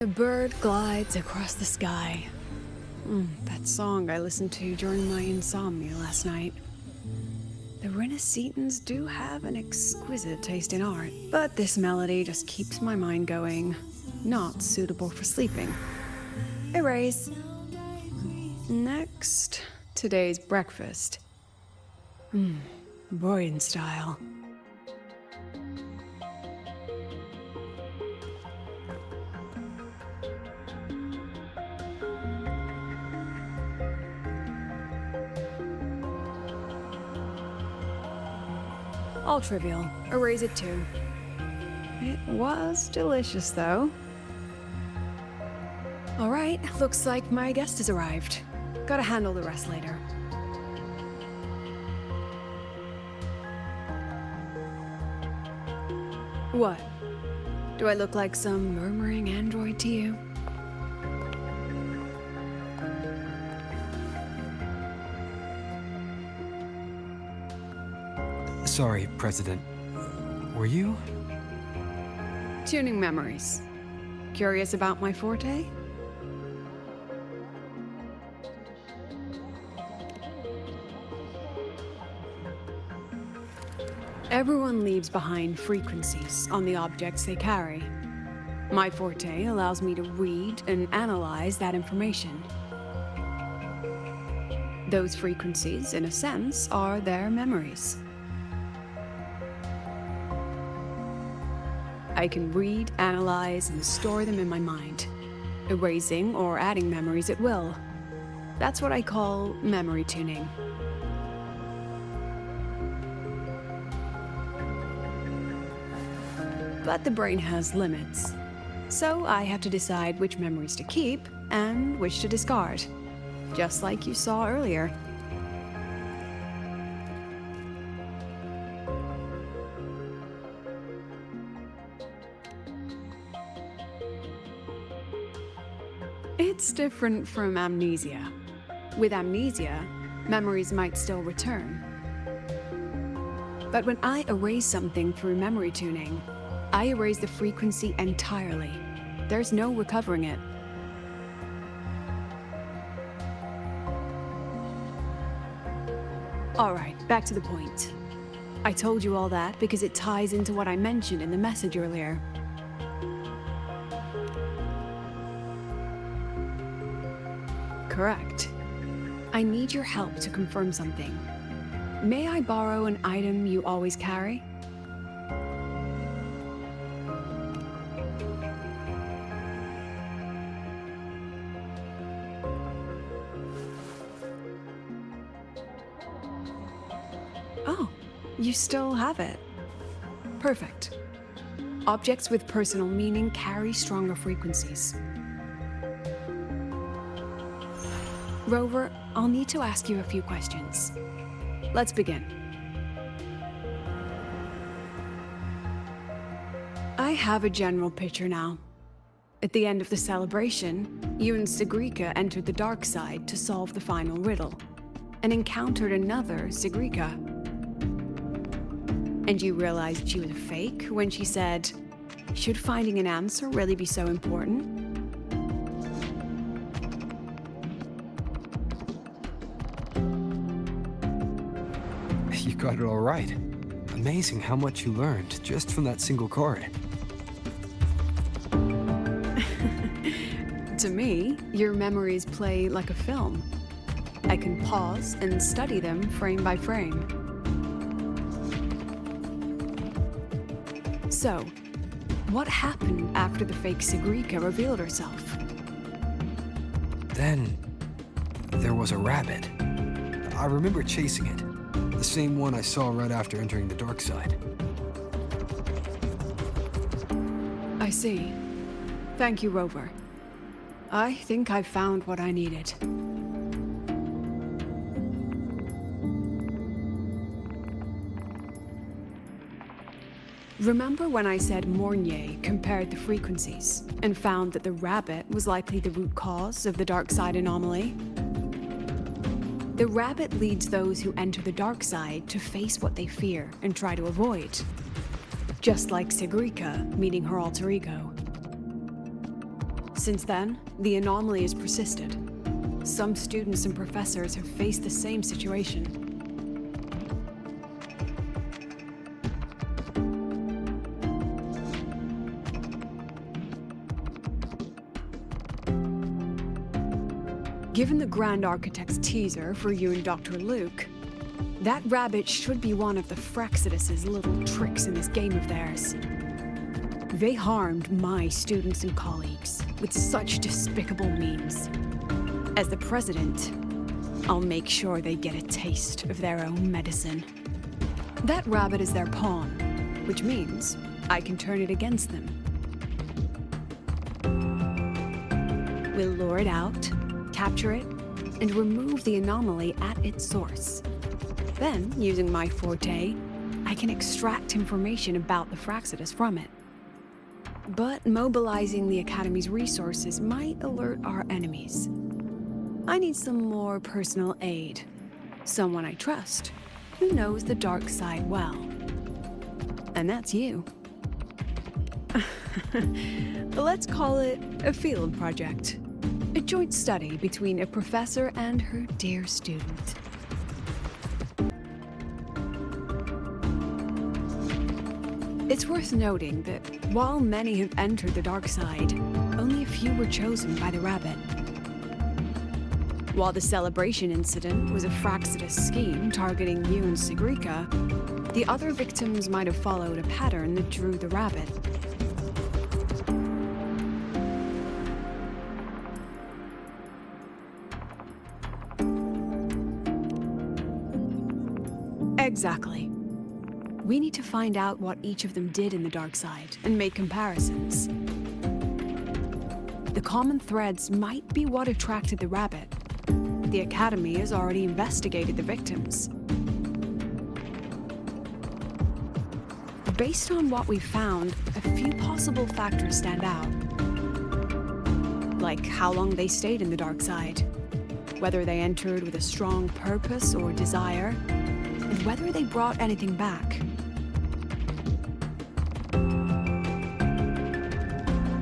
A bird glides across the sky. That song I listened to during my insomnia last night. The Renaissance do have an exquisite taste in art, but this melody just keeps my mind going. Not suitable for sleeping. Erase. Next, today's breakfast. Boyan style. All trivial. Erase it too. It was delicious, though. Alright, looks like my guest has arrived. Gotta handle the rest later. What? Do I look like some murmuring android to you? Sorry, President. Were you? Tuning memories. Curious about my forte? Everyone leaves behind frequencies on the objects they carry. My forte allows me to read and analyze that information. Those frequencies, in a sense, are their memories. I can read, analyze, and store them in my mind, erasing or adding memories at will. That's what I call memory tuning. But the brain has limits, so I have to decide which memories to keep and which to discard, just like you saw earlier. It's different from amnesia. With amnesia, memories might still return. But when I erase something through memory tuning, I erase the frequency entirely. There's no recovering it. Alright, back to the point. I told you all that because it ties into what I mentioned in the message earlier. Correct. I need your help to confirm something. May I borrow an item you always carry? Oh, you still have it. Perfect. Objects with personal meaning carry stronger frequencies. Rover, I'll need to ask you a few questions. Let's begin. I have a general picture now. At the end of the celebration, you and Sakura entered the dark side to solve the final riddle, and encountered another Sakura. And you realized she was a fake when she said, "Should finding an answer really be so important?" You got it all right. Amazing how much you learned just from that single card. To me, your memories play like a film. I can pause and study them frame by frame. So, what happened after the fake Sakura revealed herself? Then, there was a rabbit. I remember chasing it. The same one I saw right after entering the dark side. I see. Thank you, Rover. I think I've found what I needed. Remember when I said Mornier compared the frequencies and found that the rabbit was likely the root cause of the dark side anomaly? The rabbit leads those who enter the dark side to face what they fear and try to avoid. Just like Sakura meeting her alter ego. Since then, the anomaly has persisted. Some students and professors have faced the same situation. Given the Grand Architect's teaser for you and Dr. Luke, that rabbit should be one of the Fraxidus' little tricks in this game of theirs. They harmed my students and colleagues with such despicable means. As the president, I'll make sure they get a taste of their own medicine. That rabbit is their pawn, which means I can turn it against them. We'll lure it out, capture it, and remove the anomaly at its source. Then, using my forte, I can extract information about the Fraxidus from it. But mobilizing the Academy's resources might alert our enemies. I need some more personal aid. Someone I trust, who knows the dark side well. And that's you. Let's call it a field project. A joint study between a professor and her dear student. It's worth noting that while many have entered the dark side, only a few were chosen by the rabbit. While the celebration incident was a Fraxidus scheme targeting you and Sagrika, the other victims might have followed a pattern that drew the rabbit. Exactly. We need to find out what each of them did in the dark side and make comparisons. The common threads might be what attracted the rabbit. The Academy has already investigated the victims. Based on what we found, a few possible factors stand out. Like how long they stayed in the dark side, whether they entered with a strong purpose or desire, and whether they brought anything back.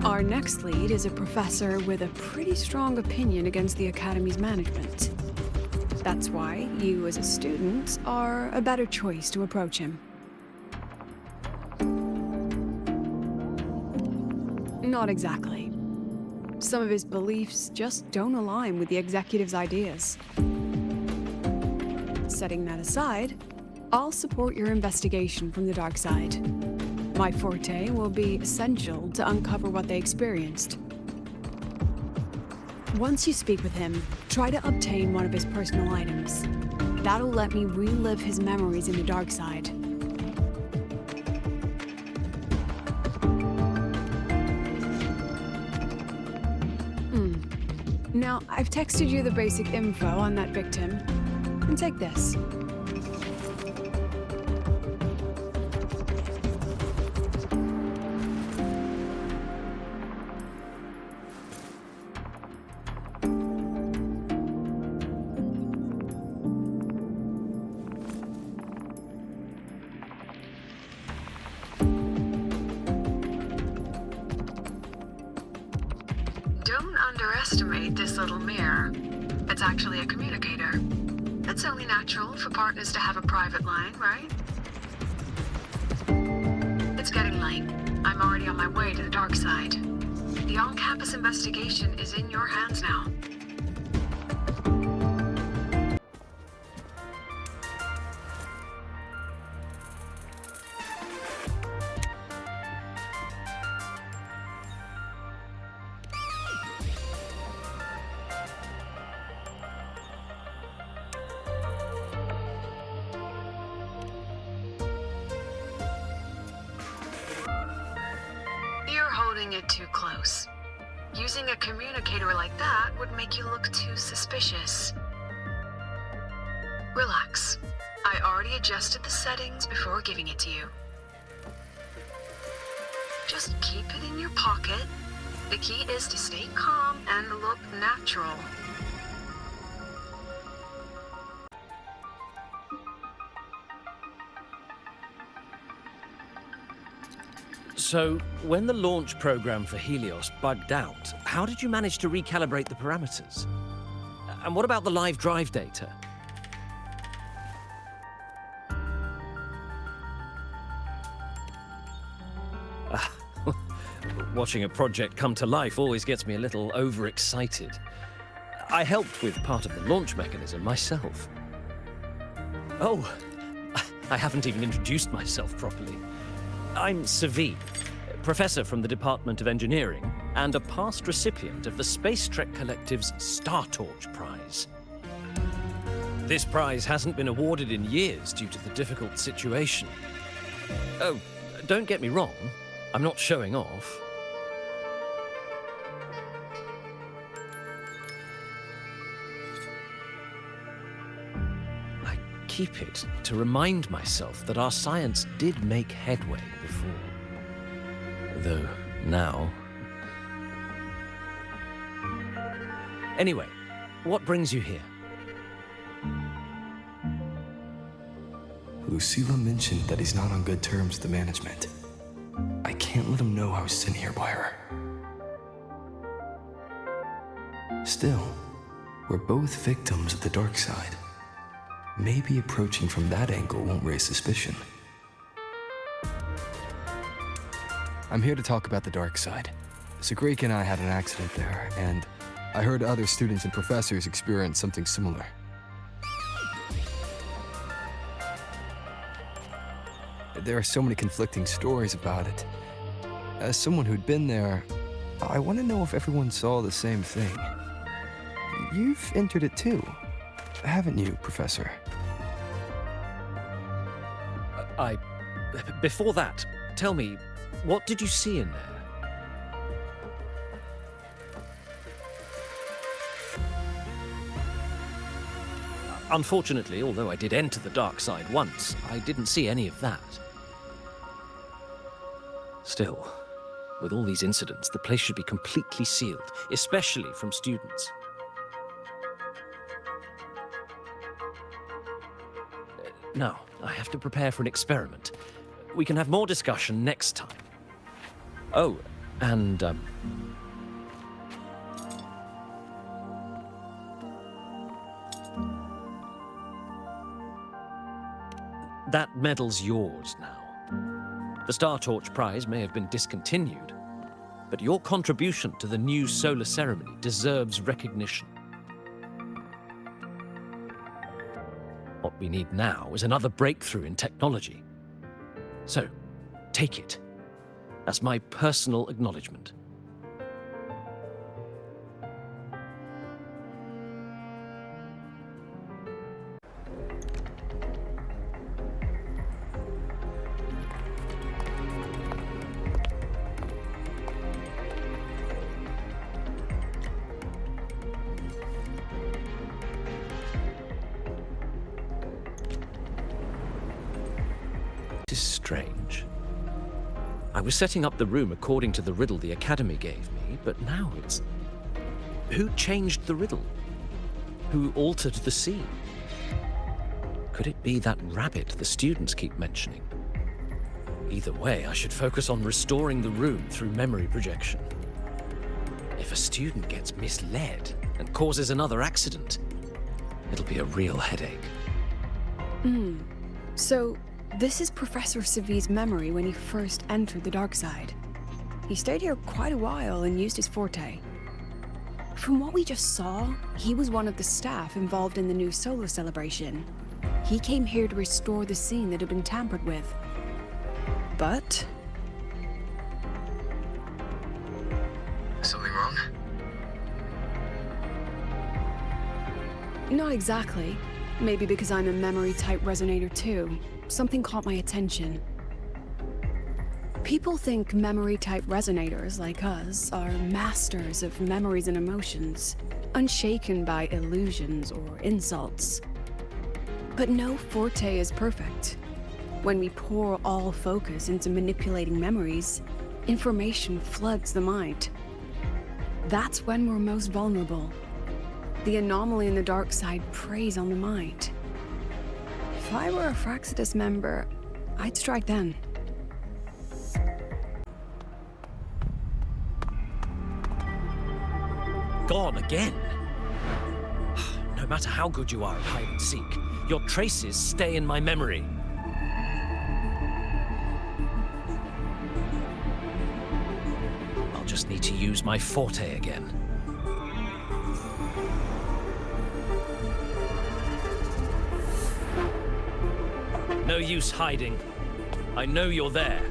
Our next lead is a professor with a pretty strong opinion against the Academy's management. That's why you, as a student, are a better choice to approach him. Not exactly. Some of his beliefs just don't align with the executive's ideas. Setting that aside, I'll support your investigation from the dark side. My forte will be essential to uncover what they experienced. Once you speak with him, try to obtain one of his personal items. That'll let me relive his memories in the dark side. Now, I've texted you the basic info on that victim. And take this. Don't underestimate this little mirror. It's actually a communicator. It's only natural for partners to have a private line, right? It's getting late. I'm already on my way to the dark side. The on-campus investigation is in your hands now. You're holding it too close. Using a communicator like that would make you look too suspicious. Relax. I already adjusted the settings before giving it to you. Just keep it in your pocket. The key is to stay calm and look natural. So, when the launch program for Helios bugged out, how did you manage to recalibrate the parameters? And what about the live drive data? Watching a project come to life always gets me a little overexcited. I helped with part of the launch mechanism myself. Oh, I haven't even introduced myself properly. I'm Savi, professor from the Department of Engineering and a past recipient of the Space Trek Collective's Star Torch Prize. This prize hasn't been awarded in years due to the difficult situation. Oh, don't get me wrong, I'm not showing off. I keep it to remind myself that our science did make headway before. Though now... Anyway, what brings you here? Lucilla mentioned that he's not on good terms with the management. I can't let him know I was sent here by her. Still, we're both victims of the dark side. Maybe approaching from that angle won't raise suspicion. I'm here to talk about the dark side. Sakura and I had an accident there, and I heard other students and professors experience something similar. There are so many conflicting stories about it. As someone who'd been there, I want to know if everyone saw the same thing. You've entered it too, haven't you, Professor? Before that, tell me, what did you see in there? Unfortunately, although I did enter the dark side once, I didn't see any of that. Still, with all these incidents, the place should be completely sealed, especially from students. Now, I have to prepare for an experiment. We can have more discussion next time. Oh, and, that medal's yours now. The Star Torch Prize may have been discontinued, but your contribution to the new solar ceremony deserves recognition. What we need now is another breakthrough in technology. So, take it as my personal acknowledgement. This is strange. I was setting up the room according to the riddle the Academy gave me, but now it's... Who changed the riddle? Who altered the scene? Could it be that rabbit the students keep mentioning? Either way, I should focus on restoring the room through memory projection. If a student gets misled and causes another accident, it'll be a real headache. So, this is Professor Savi's memory when he first entered the dark side. He stayed here quite a while and used his forte. From what we just saw, he was one of the staff involved in the new solar celebration. He came here to restore the scene that had been tampered with. But... Something wrong? not exactly. Maybe because I'm a memory-type resonator too. Something caught my attention. People think memory-type resonators like us are masters of memories and emotions, unshaken by illusions or insults. But no forte is perfect. When we pour all focus into manipulating memories, information floods the mind. That's when we're most vulnerable. The anomaly in the dark side preys on the mind. If I were a Fraxidus member, I'd strike then. gone again. No matter how good you are at hide and seek, your traces stay in my memory. I'll just need to use my forte again. No use hiding. I know you're there.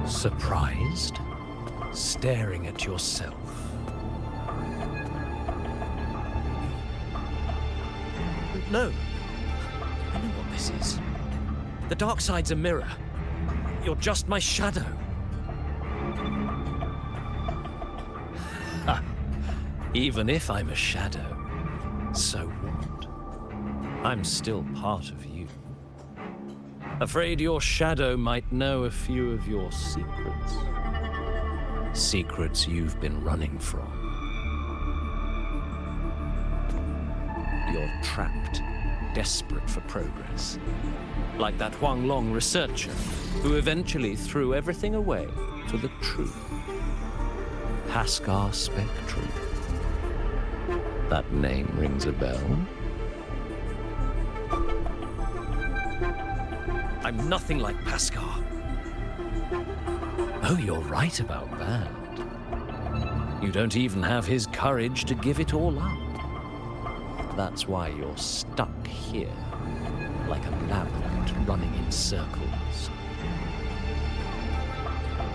Surprised? Staring at yourself. No. I know what this is. The dark side's a mirror. You're just my shadow. Ha. Even if I'm a shadow, so what? I'm still part of you. Afraid your shadow might know a few of your secrets. Secrets you've been running from. You're trapped, desperate for progress. Like that Huanglong researcher who eventually threw everything away for the truth. Haskar Spectrum. That name rings a bell. I'm nothing like Paskar. Oh, you're right about that. You don't even have his courage to give it all up. That's why you're stuck here, like a labyrinth running in circles.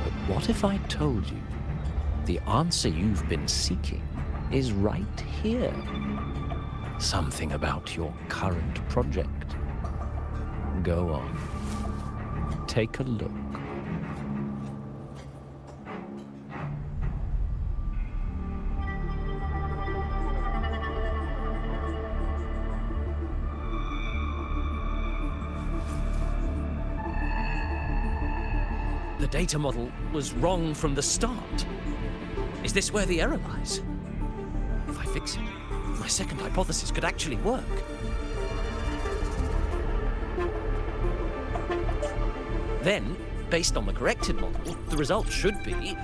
But what if I told you the answer you've been seeking is right here? Something about your current project. Go on. Take a look. The data model was wrong from the start. Is this where the error lies? If I fix it, my second hypothesis could actually work. Then, based on the corrected model, the result should be...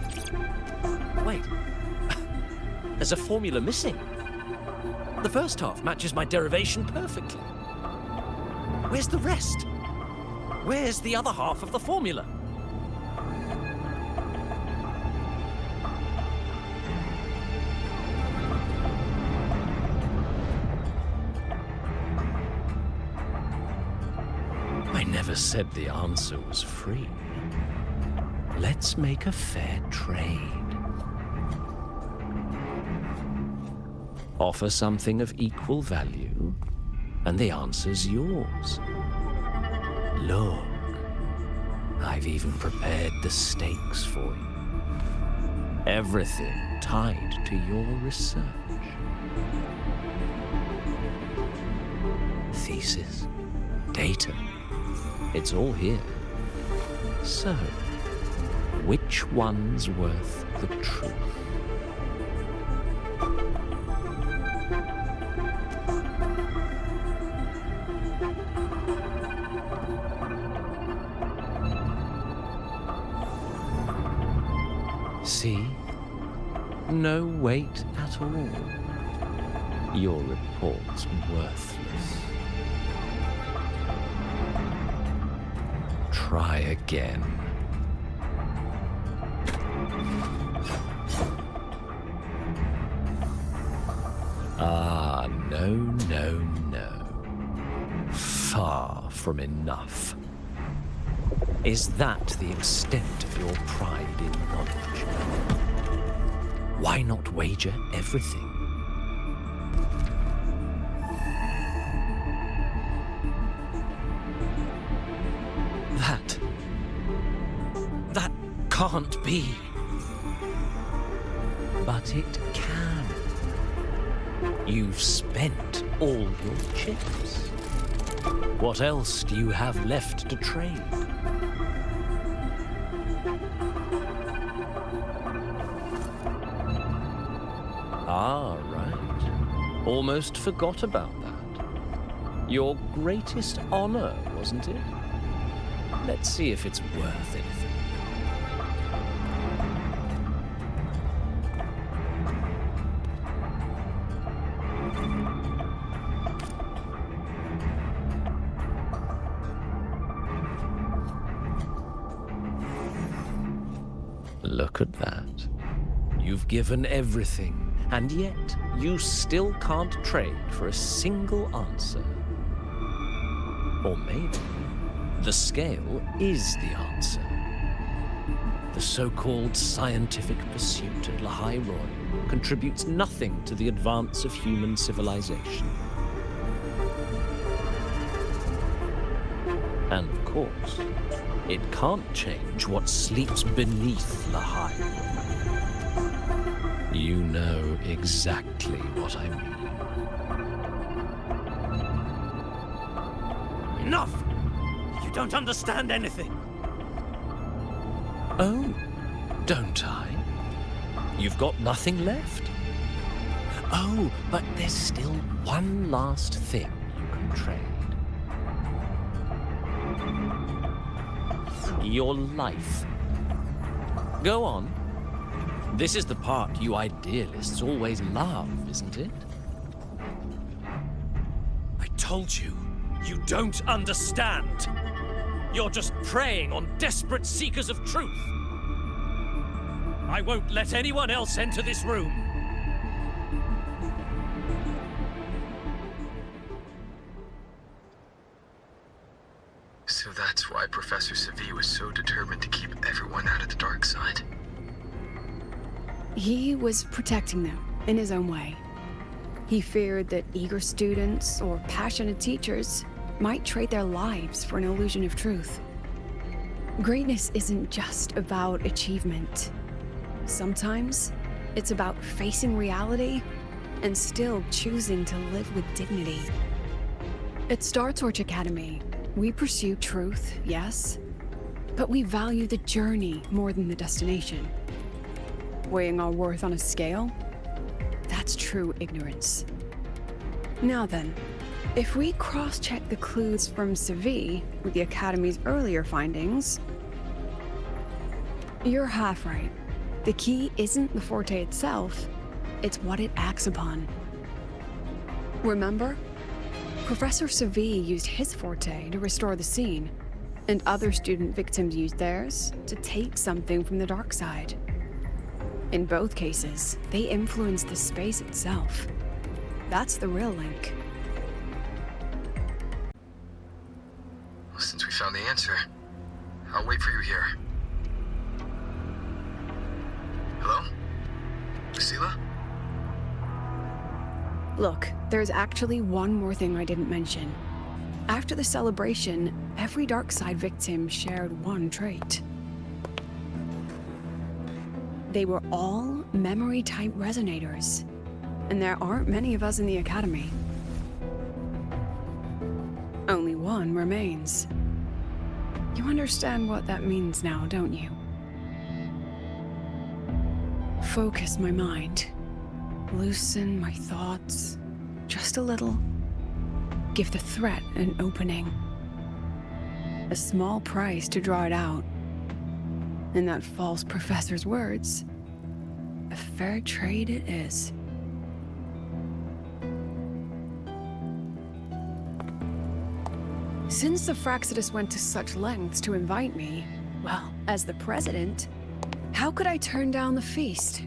Wait. There's a formula missing. The first half matches my derivation perfectly. Where's the rest? Where's the other half of the formula? I never said the answer was free. Let's make a fair trade. Offer something of equal value, and the answer's yours. Look, I've even prepared the stakes for you. Everything tied to your research. Thesis, data, it's all here. So, which one's worth the truth? See? No weight at all. Your report's worthless. Try again. Ah, no, no, no. Far from enough. Is that the extent of your pride in knowledge? Why not wager everything? That can't be. But it can. You've spent all your chips. What else do you have left to trade? Ah, right. Almost forgot about that. Your greatest honor, wasn't it? Let's see if it's worth anything. Look at that. You've given everything, and yet you still can't trade for a single answer. Or maybe the scale is the answer. The so-called scientific pursuit at Lahai Roy contributes nothing to the advance of human civilization. And of course, it can't change what sleeps beneath Lahai. You know exactly what I mean. Enough! You don't understand anything. Oh, don't I? You've got nothing left? Oh, but there's still one last thing you can trade. Your life. Go on. This is the part you idealists always love, isn't it? I told you, you don't understand. You're just preying on desperate seekers of truth. I won't let anyone else enter this room. So that's why Professor Savi was so determined to keep everyone out of the dark side. He was protecting them in his own way. He feared that eager students or passionate teachers might trade their lives for an illusion of truth. Greatness isn't just about achievement. Sometimes it's about facing reality and still choosing to live with dignity. At Star Torch Academy, we pursue truth, yes, but we value the journey more than the destination. Weighing our worth on a scale? That's true ignorance. Now then, if we cross-check the clues from Savi with the Academy's earlier findings, you're half right. The key isn't the forte itself, it's what it acts upon. Remember? Professor Savi used his forte to restore the scene, and other student victims used theirs to take something from the dark side. In both cases, they influenced the space itself. That's the real link. Well, since we found the answer, I'll wait for you here. Hello? Lucila? Look, there's actually one more thing I didn't mention. After the celebration, every dark side victim shared one trait. They were all memory-type resonators, and there aren't many of us in the Academy. Only one remains. You understand what that means now, don't you? Focus my mind. Loosen my thoughts, just a little. Give the threat an opening. A small price to draw it out. In that false professor's words, a fair trade it is. Since the Fraxidus went to such lengths to invite me, well, as the president, how could I turn down the feast?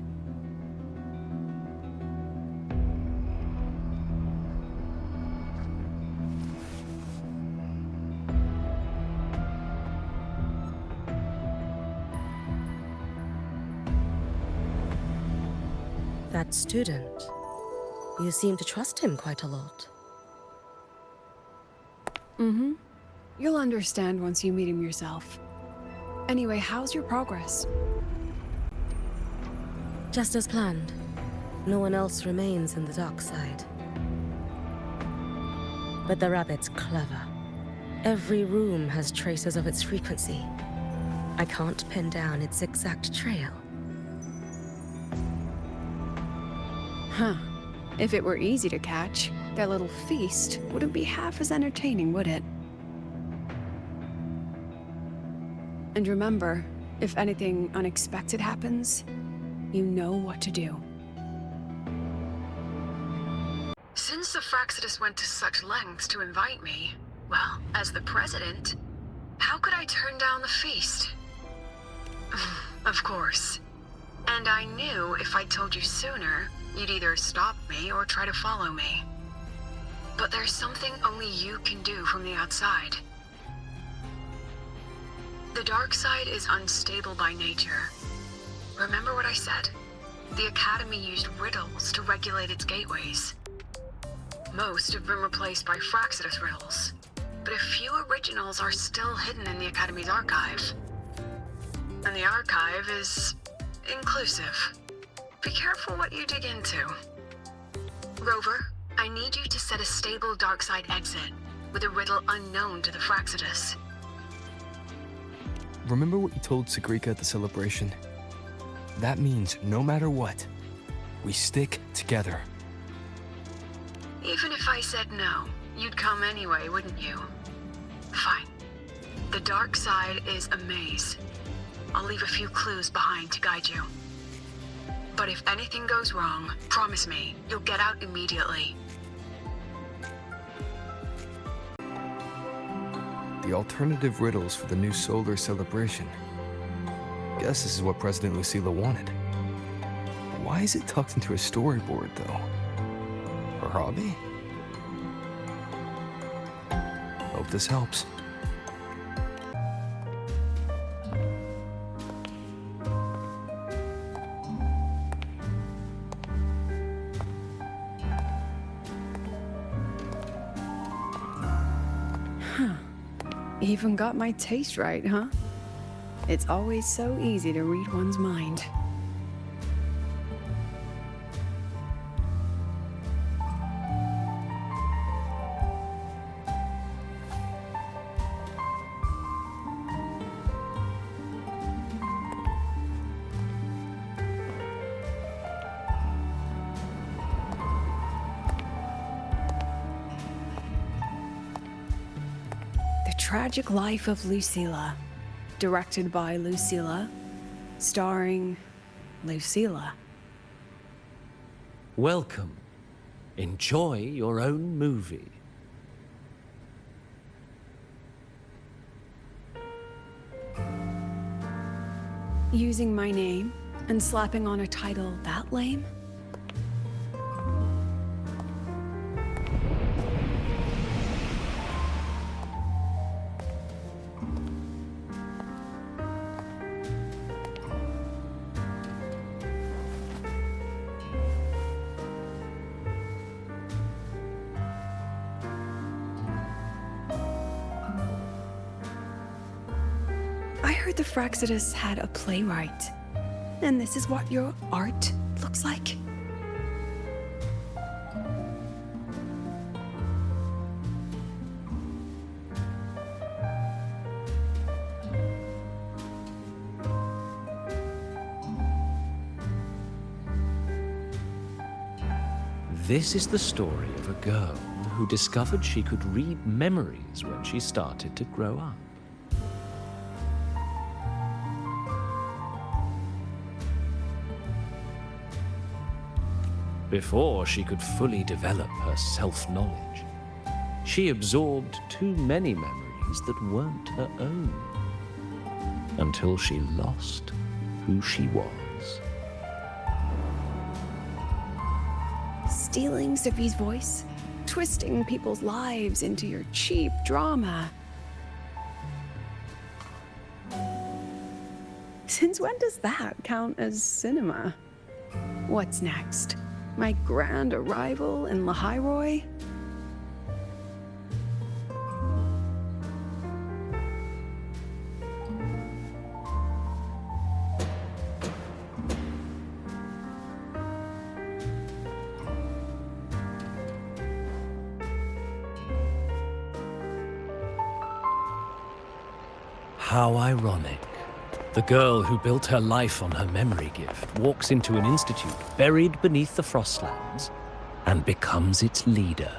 That student. You seem to trust him quite a lot. Mm-hmm. You'll understand once you meet him yourself. Anyway, how's your progress? Just as planned. No one else remains in the dark side. But the rabbit's clever. Every room has traces of its frequency. I can't pin down its exact trail. Huh. If it were easy to catch, their little feast wouldn't be half as entertaining, would it? And remember, if anything unexpected happens, you know what to do. Since the Fraxidus went to such lengths to invite me, well, as the president, how could I turn down the feast? Of course. And I knew if I told you sooner, you'd either stop me or try to follow me. But there's something only you can do from the outside. The dark side is unstable by nature. Remember what I said? The Academy used riddles to regulate its gateways. Most have been replaced by Fraxidus riddles, but a few originals are still hidden in the Academy's archive. And the archive is inclusive. Be careful what you dig into. Rover, I need you to set a stable dark side exit with a riddle unknown to the Fraxidus. Remember what you told Sakura at the celebration? That means no matter what, we stick together. Even if I said no, you'd come anyway, wouldn't you? Fine. The dark side is a maze. I'll leave a few clues behind to guide you. But if anything goes wrong, promise me, you'll get out immediately. The alternative riddles for the new solar celebration. Guess this is what President Lucilla wanted. Why is it tucked into a storyboard, though? Her hobby? Hope this helps. Even got my taste right, huh? It's always so easy to read one's mind. Tragic Life of Lucilla, directed by Lucilla, starring Lucilla. Welcome. Enjoy your own movie. Using my name and slapping on a title that lame? I heard the Fraxidus had a playwright, and this is what your art looks like? This is the story of a girl who discovered she could read memories when she started to grow up. Before she could fully develop her self-knowledge, she absorbed too many memories that weren't her own, until she lost who she was. Stealing Sophie's voice? Twisting people's lives into your cheap drama? Since when does that count as cinema? What's next? My grand arrival in Lahairoi? How ironic. The girl who built her life on her memory gift walks into an institute buried beneath the Frostlands, and becomes its leader.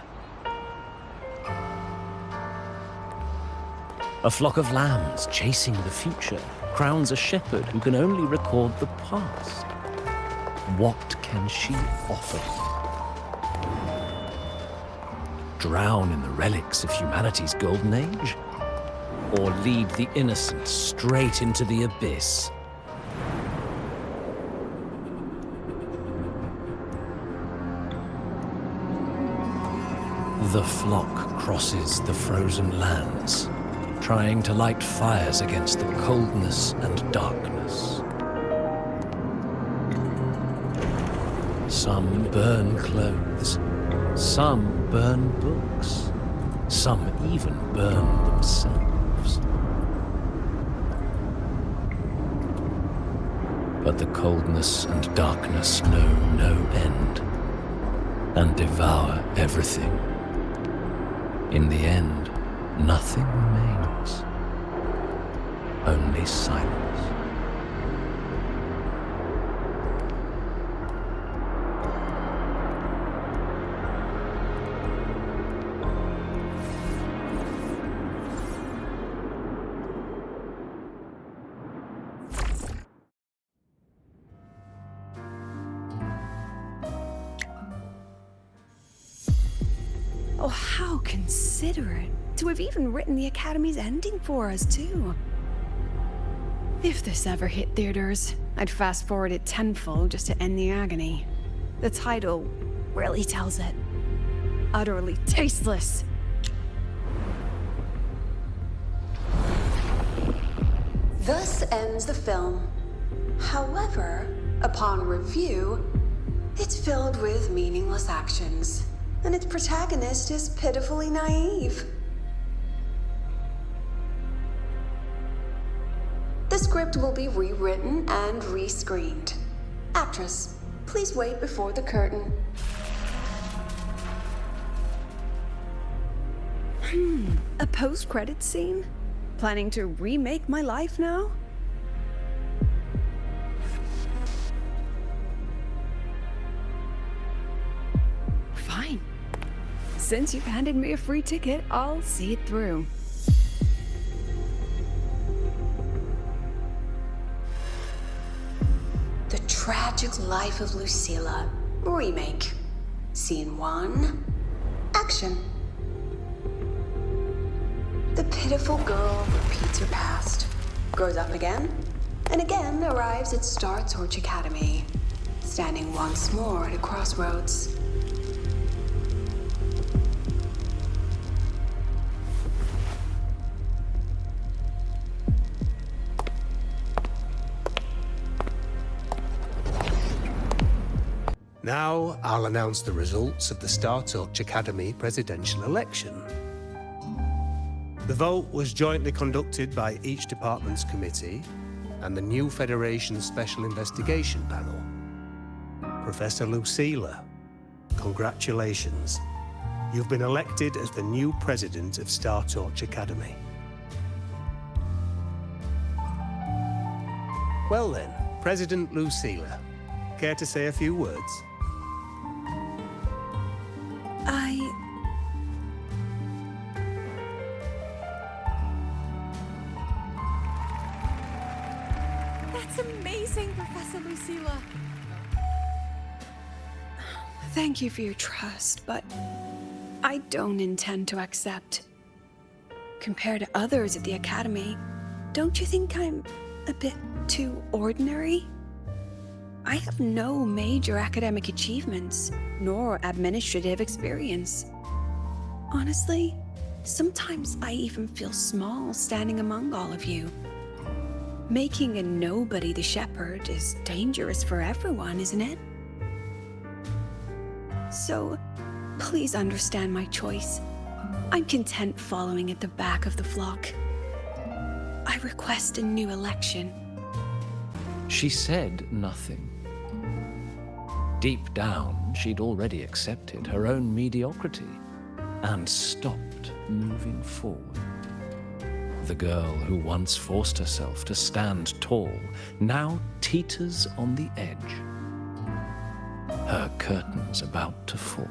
A flock of lambs chasing the future crowns a shepherd who can only record the past. What can she offer? Drown in the relics of humanity's golden age? Or lead the innocent straight into the abyss? The flock crosses the frozen lands, trying to light fires against the coldness and darkness. Some burn clothes, some burn books, some even burn themselves. But the coldness and darkness know no end, and devour everything. In the end, nothing remains, only silence. Oh, how considerate to have even written the Academy's ending for us, too. If this ever hit theaters, I'd fast forward it tenfold just to end the agony. The title really tells it. Utterly tasteless. Thus ends the film. However, upon review, it's filled with meaningless actions, and its protagonist is pitifully naive. The script will be rewritten and rescreened. Actress, please wait before the curtain. A post-credits scene? Planning to remake my life now? Fine. Since you've handed me a free ticket, I'll see it through. The Tragic Life of Lucilla. Remake. Scene 1. Action. The pitiful girl repeats her past, grows up again, and again arrives at Star Torch Academy, standing once more at a crossroads. Now, I'll announce the results of the Star Torch Academy presidential election. The vote was jointly conducted by each department's committee and the new Federation's Special Investigation Panel. Professor Lucilla, congratulations. You've been elected as the new president of Star Torch Academy. Well then, President Lucilla, care to say a few words? That's amazing, Professor Lucilla. Thank you for your trust, but I don't intend to accept. Compared to others at the Academy, don't you think I'm a bit too ordinary? I have no major academic achievements, nor administrative experience. Honestly, sometimes I even feel small standing among all of you. Making a nobody the shepherd is dangerous for everyone, isn't it? So, please understand my choice. I'm content following at the back of the flock. I request a new election. She said nothing. Deep down, she'd already accepted her own mediocrity and stopped moving forward. The girl who once forced herself to stand tall now teeters on the edge. her curtains about to fall.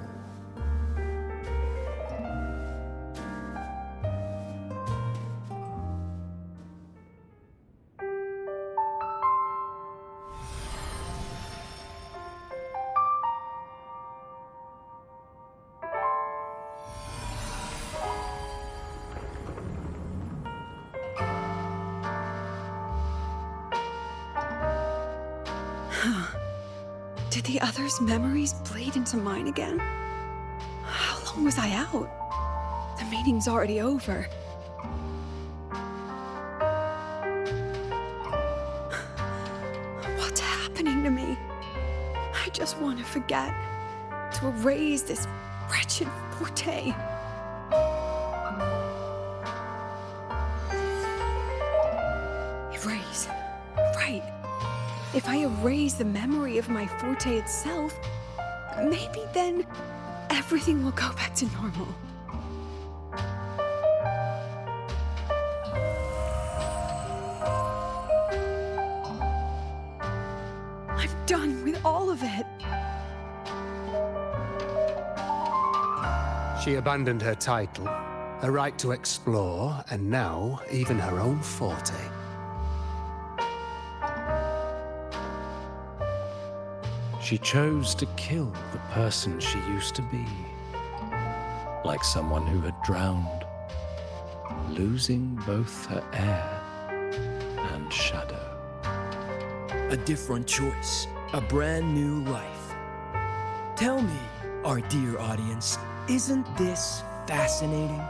Did the others' memories bleed into mine again? How long was I out? The meeting's already over. What's happening to me? I just want to forget, to erase this wretched forte. Erase. Right. If I erase the memory of my forte itself, maybe then everything will go back to normal. I'm done with all of it. She abandoned her title, her right to explore, and now even her own forte. She chose to kill the person she used to be, like someone who had drowned, losing both her air and shadow. A different choice, a brand new life. Tell me, our dear audience, isn't this fascinating?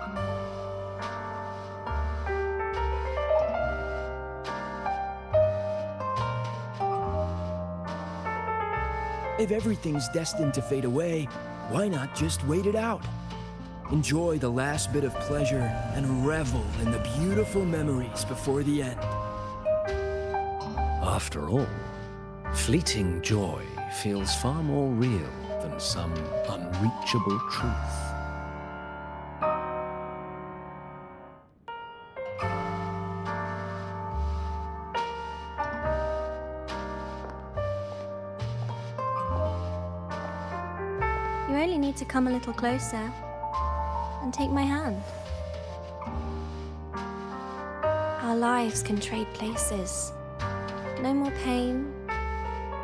If everything's destined to fade away, why not just wait it out? Enjoy the last bit of pleasure and revel in the beautiful memories before the end. After all, fleeting joy feels far more real than some unreachable truth. You only need to come a little closer and take my hand. Our lives can trade places. No more pain,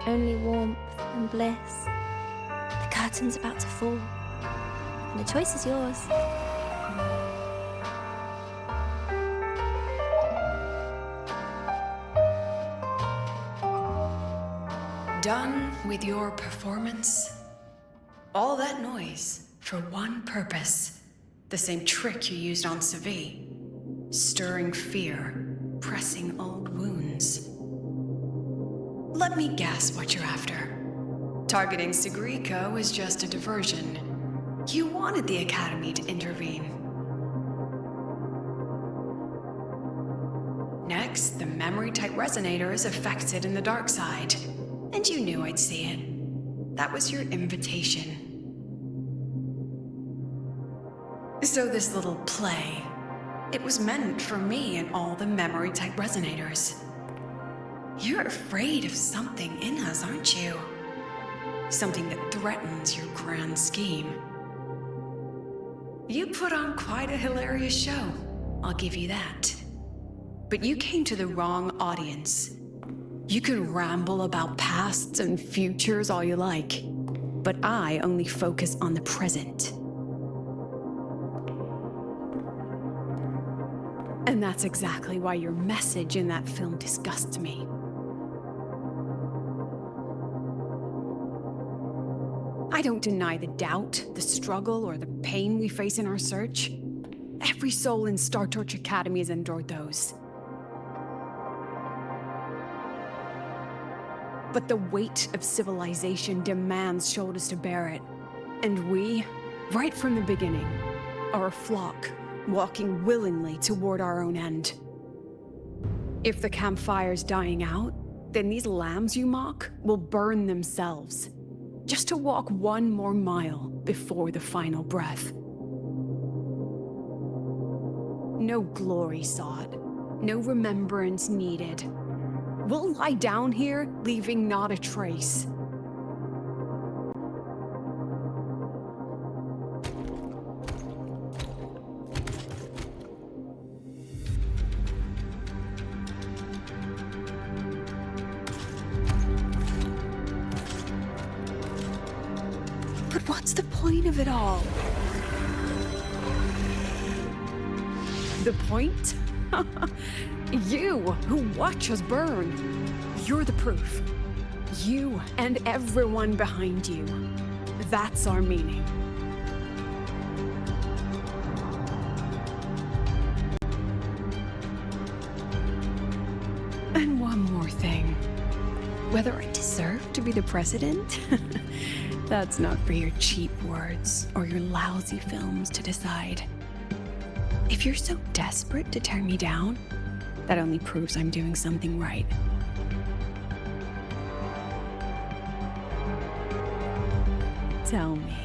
only warmth and bliss. The curtain's about to fall, and the choice is yours. Done with your performance? All that noise for one purpose. The same trick you used on Savi. Stirring fear, pressing old wounds. Let me guess what you're after. Targeting Sakura was just a diversion. You wanted the Academy to intervene. Next, the memory-type resonator is affected in the dark side. And you knew I'd see it. That was your invitation. So this little play, it was meant for me and all the memory-type resonators. You're afraid of something in us, aren't you? Something that threatens your grand scheme. You put on quite a hilarious show, I'll give you that. But you came to the wrong audience. You can ramble about pasts and futures all you like, but I only focus on the present. And that's exactly why your message in that film disgusts me. I don't deny the doubt, the struggle, or the pain we face in our search. Every soul in Star Torch Academy has endured those. But the weight of civilization demands shoulders to bear it. And we, right from the beginning, are a flock, walking willingly toward our own end. If the campfire's dying out, then these lambs you mock will burn themselves, just to walk one more mile before the final breath. No glory sought, no remembrance needed. We'll lie down here, leaving not a trace. What's the point of it all? The point? You, who watch us burn. You're the proof. You and everyone behind you. That's our meaning. And one more thing. Whether I deserve to be the president? That's not for your cheap words or your lousy films to decide. If you're so desperate to tear me down, that only proves I'm doing something right. Tell me,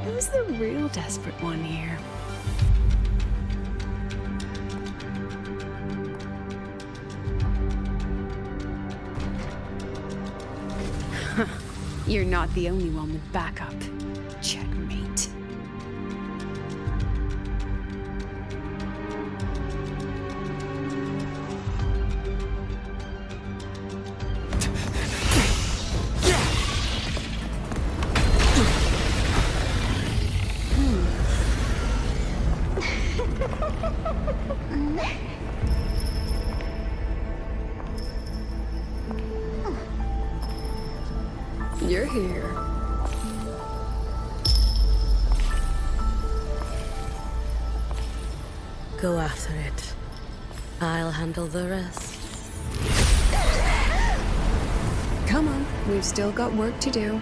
who's the real desperate one here? You're not the only one with backup. Checkmate. You're here. Go after it. I'll handle the rest. Come on, we've still got work to do.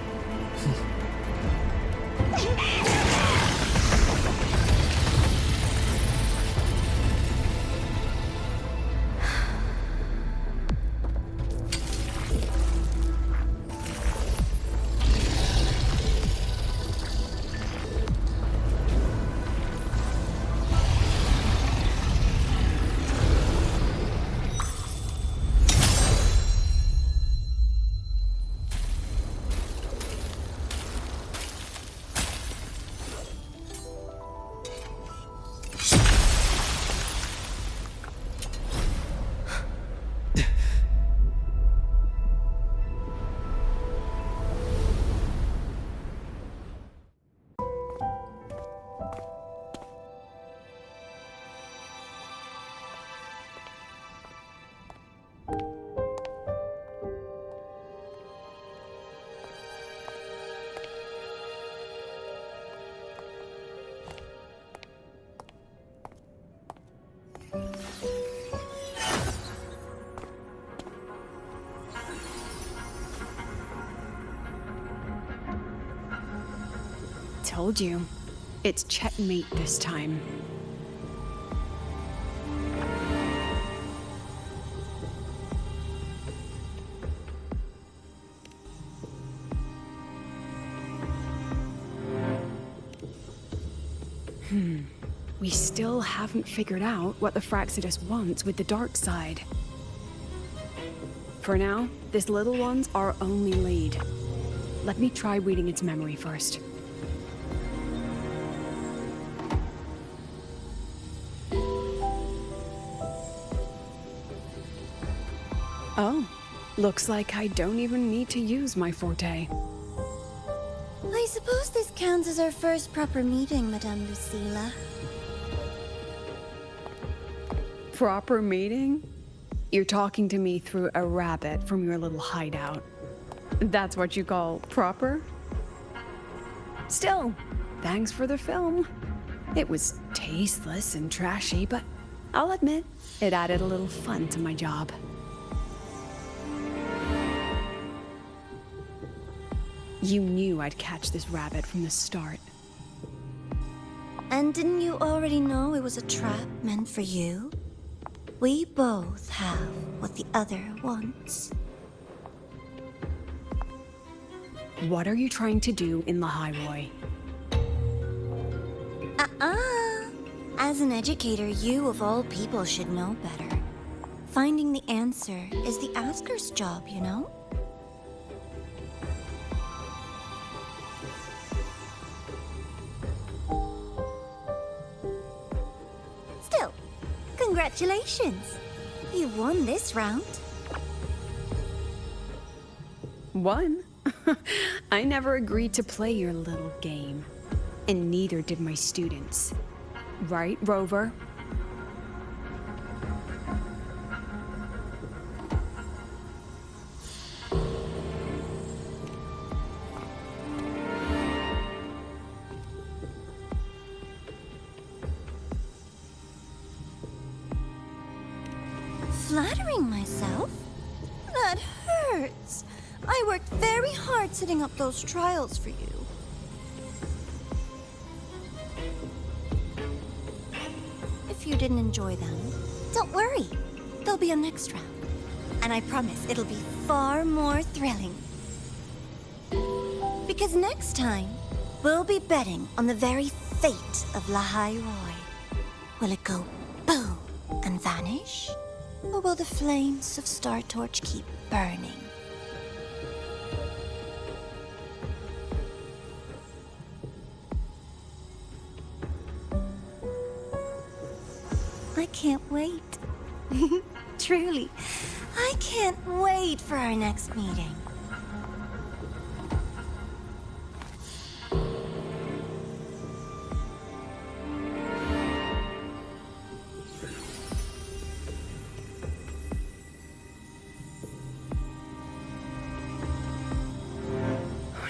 Told you. It's checkmate this time. We still haven't figured out what the Fraxidus wants with the dark side. For now, this little one's our only lead. Let me try reading its memory first. Oh, looks like I don't even need to use my forte. I suppose this counts as our first proper meeting, Madame Lucilla. Proper meeting? You're talking to me through a rabbit from your little hideout. That's what you call proper? Still, thanks for the film. It was tasteless and trashy, but I'll admit, it added a little fun to my job. You knew I'd catch this rabbit from the start. And didn't you already know it was a trap meant for you? We both have what the other wants. What are you trying to do in the Highway? As an educator, you of all people should know better. Finding the answer is the asker's job, you know? Still, congratulations! You won this round. One? I never agreed to play your little game. And neither did my students. Right, Rover? Flattering myself? That hurts. I worked very hard setting up those trials for you. If you didn't enjoy them, don't worry. There'll be a next round. And I promise it'll be far more thrilling. Because next time, we'll be betting on the very fate of Lahai Roy. Will it go boom and vanish? Or will the flames of Star Torch keep burning? I can't wait. Truly, I can't wait for our next meeting.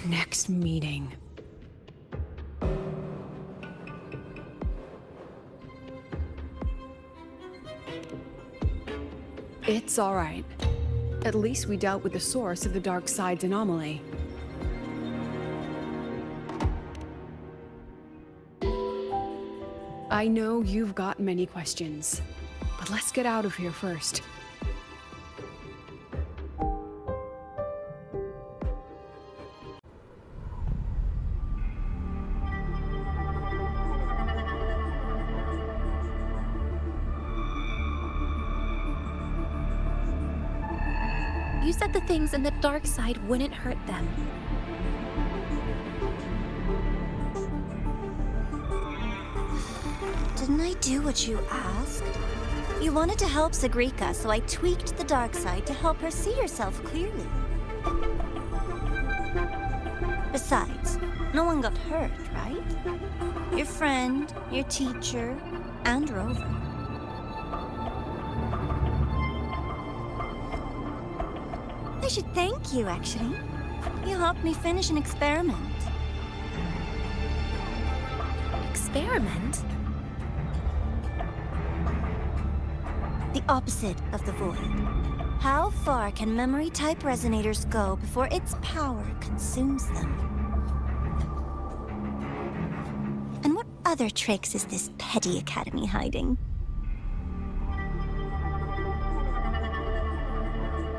Next meeting. It's all right. At least we dealt with the source of the dark side's anomaly. I know you've got many questions, but let's get out of here first. You said the things in the dark side wouldn't hurt them. Didn't I do what you asked? You wanted to help Sagrika, so I tweaked the dark side to help her see herself clearly. Besides, no one got hurt, right? Your friend, your teacher, and Rover. I should thank you, actually. You helped me finish an experiment. Experiment? The opposite of the void. How far can memory-type resonators go before its power consumes them? And what other tricks is this petty academy hiding?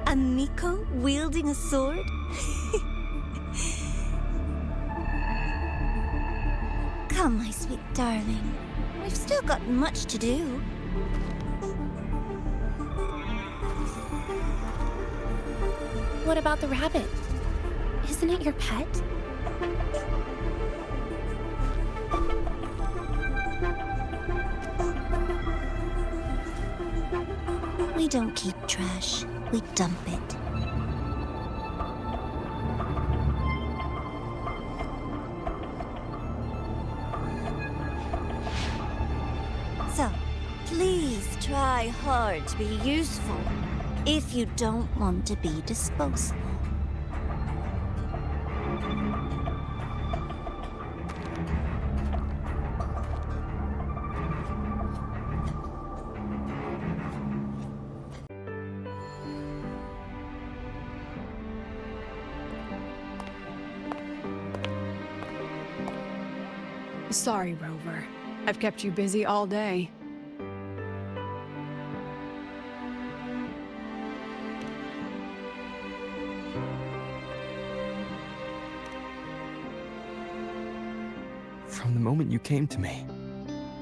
A Miko wielding a sword? Come, my sweet darling. We've still got much to do. What about the rabbit? Isn't it your pet? We don't keep trash. We dump it. So, please try hard to be useful if you don't want to be disposable. Sorry, Rover. I've kept you busy all day. From the moment you came to me,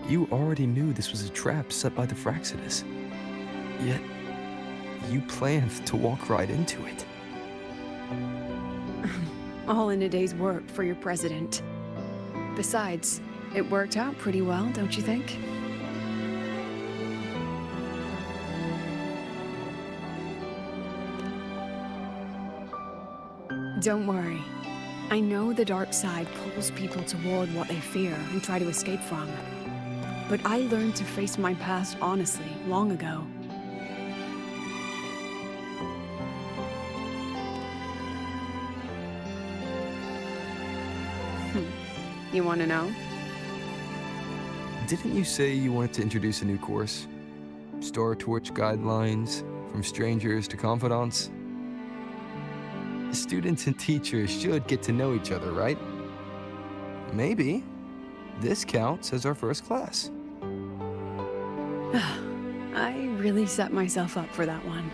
you already knew this was a trap set by the Fraxidus. Yet, you planned to walk right into it. All in a day's work for your president. Besides, it worked out pretty well, don't you think? Don't worry. I know the dark side pulls people toward what they fear and try to escape from. But I learned to face my past honestly long ago. You want to know? Didn't you say you wanted to introduce a new course? Star Torch guidelines, from strangers to confidants? Students and teachers should get to know each other, right? Maybe this counts as our first class. I really set myself up for that one.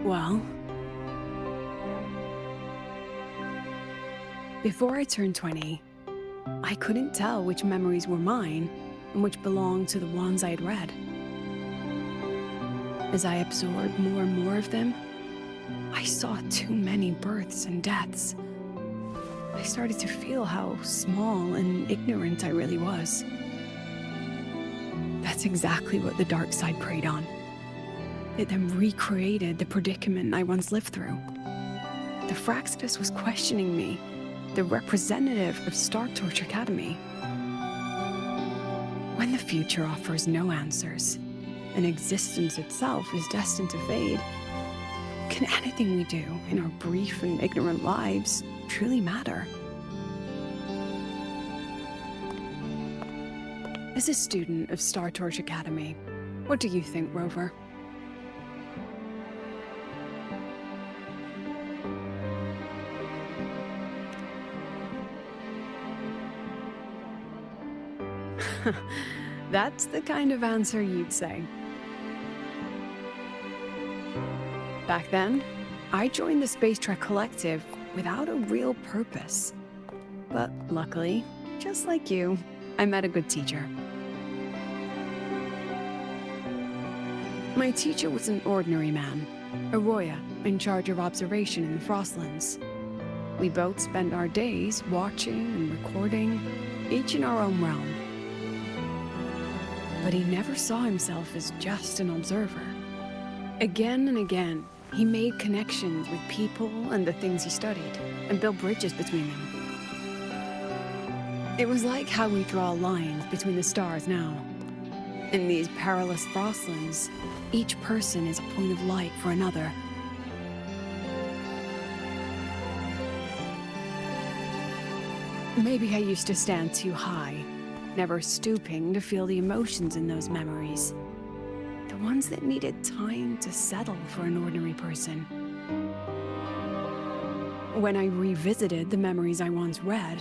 Well, before I turned 20, I couldn't tell which memories were mine and which belonged to the ones I had read. As I absorbed more and more of them, I saw too many births and deaths. I started to feel how small and ignorant I really was. That's exactly what the dark side preyed on. It then recreated the predicament I once lived through. The Fraxidus was questioning me, the representative of Star Torch Academy. When the future offers no answers, and existence itself is destined to fade, can anything we do in our brief and ignorant lives truly matter? As a student of Star Torch Academy, what do you think, Rover? That's the kind of answer you'd say. Back then, I joined the Space Trek Collective without a real purpose. But luckily, just like you, I met a good teacher. My teacher was an ordinary man, Arroya, in charge of observation in the Frostlands. We both spent our days watching and recording, each in our own realm. But he never saw himself as just an observer. Again and again, he made connections with people and the things he studied, and built bridges between them. It was like how we draw lines between the stars now. In these perilous Frostlands, each person is a point of light for another. Maybe I used to stand too high, never stooping to feel the emotions in those memories. The ones that needed time to settle for an ordinary person. When I revisited the memories I once read,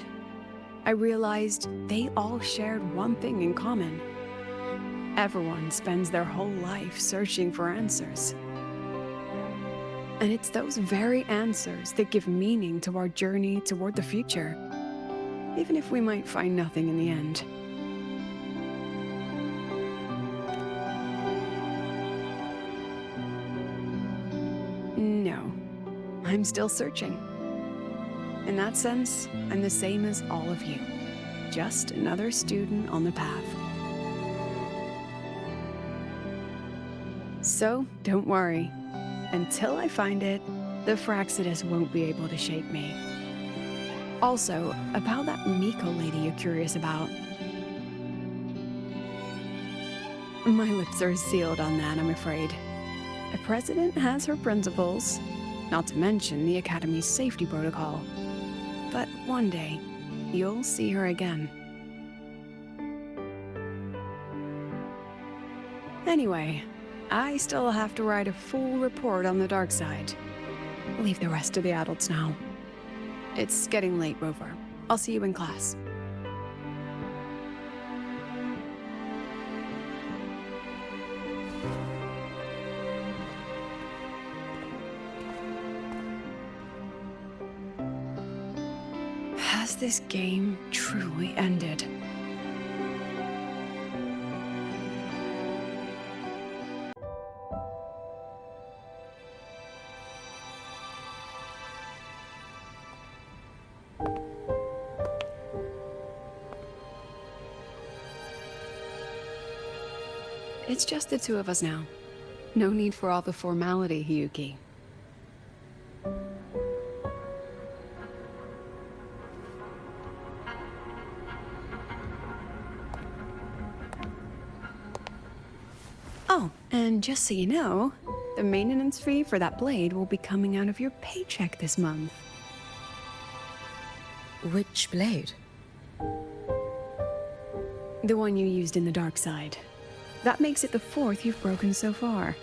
I realized they all shared one thing in common. Everyone spends their whole life searching for answers. And it's those very answers that give meaning to our journey toward the future, even if we might find nothing in the end. No, I'm still searching. In that sense, I'm the same as all of you, just another student on the path. So, don't worry. Until I find it, the Fraxidus won't be able to shape me. Also, about that Miko lady you're curious about. My lips are sealed on that, I'm afraid. A president has her principles, not to mention the Academy's safety protocol. But one day, you'll see her again. Anyway, I still have to write a full report on the dark side. Leave the rest to the adults now. It's getting late, Rover. I'll see you in class. Has this game truly ended? It's just the two of us now. No need for all the formality, Hiyuki. Oh, and just so you know, the maintenance fee for that blade will be coming out of your paycheck this month. Which blade? The one you used in the dark side. That makes it the 4th you've broken so far.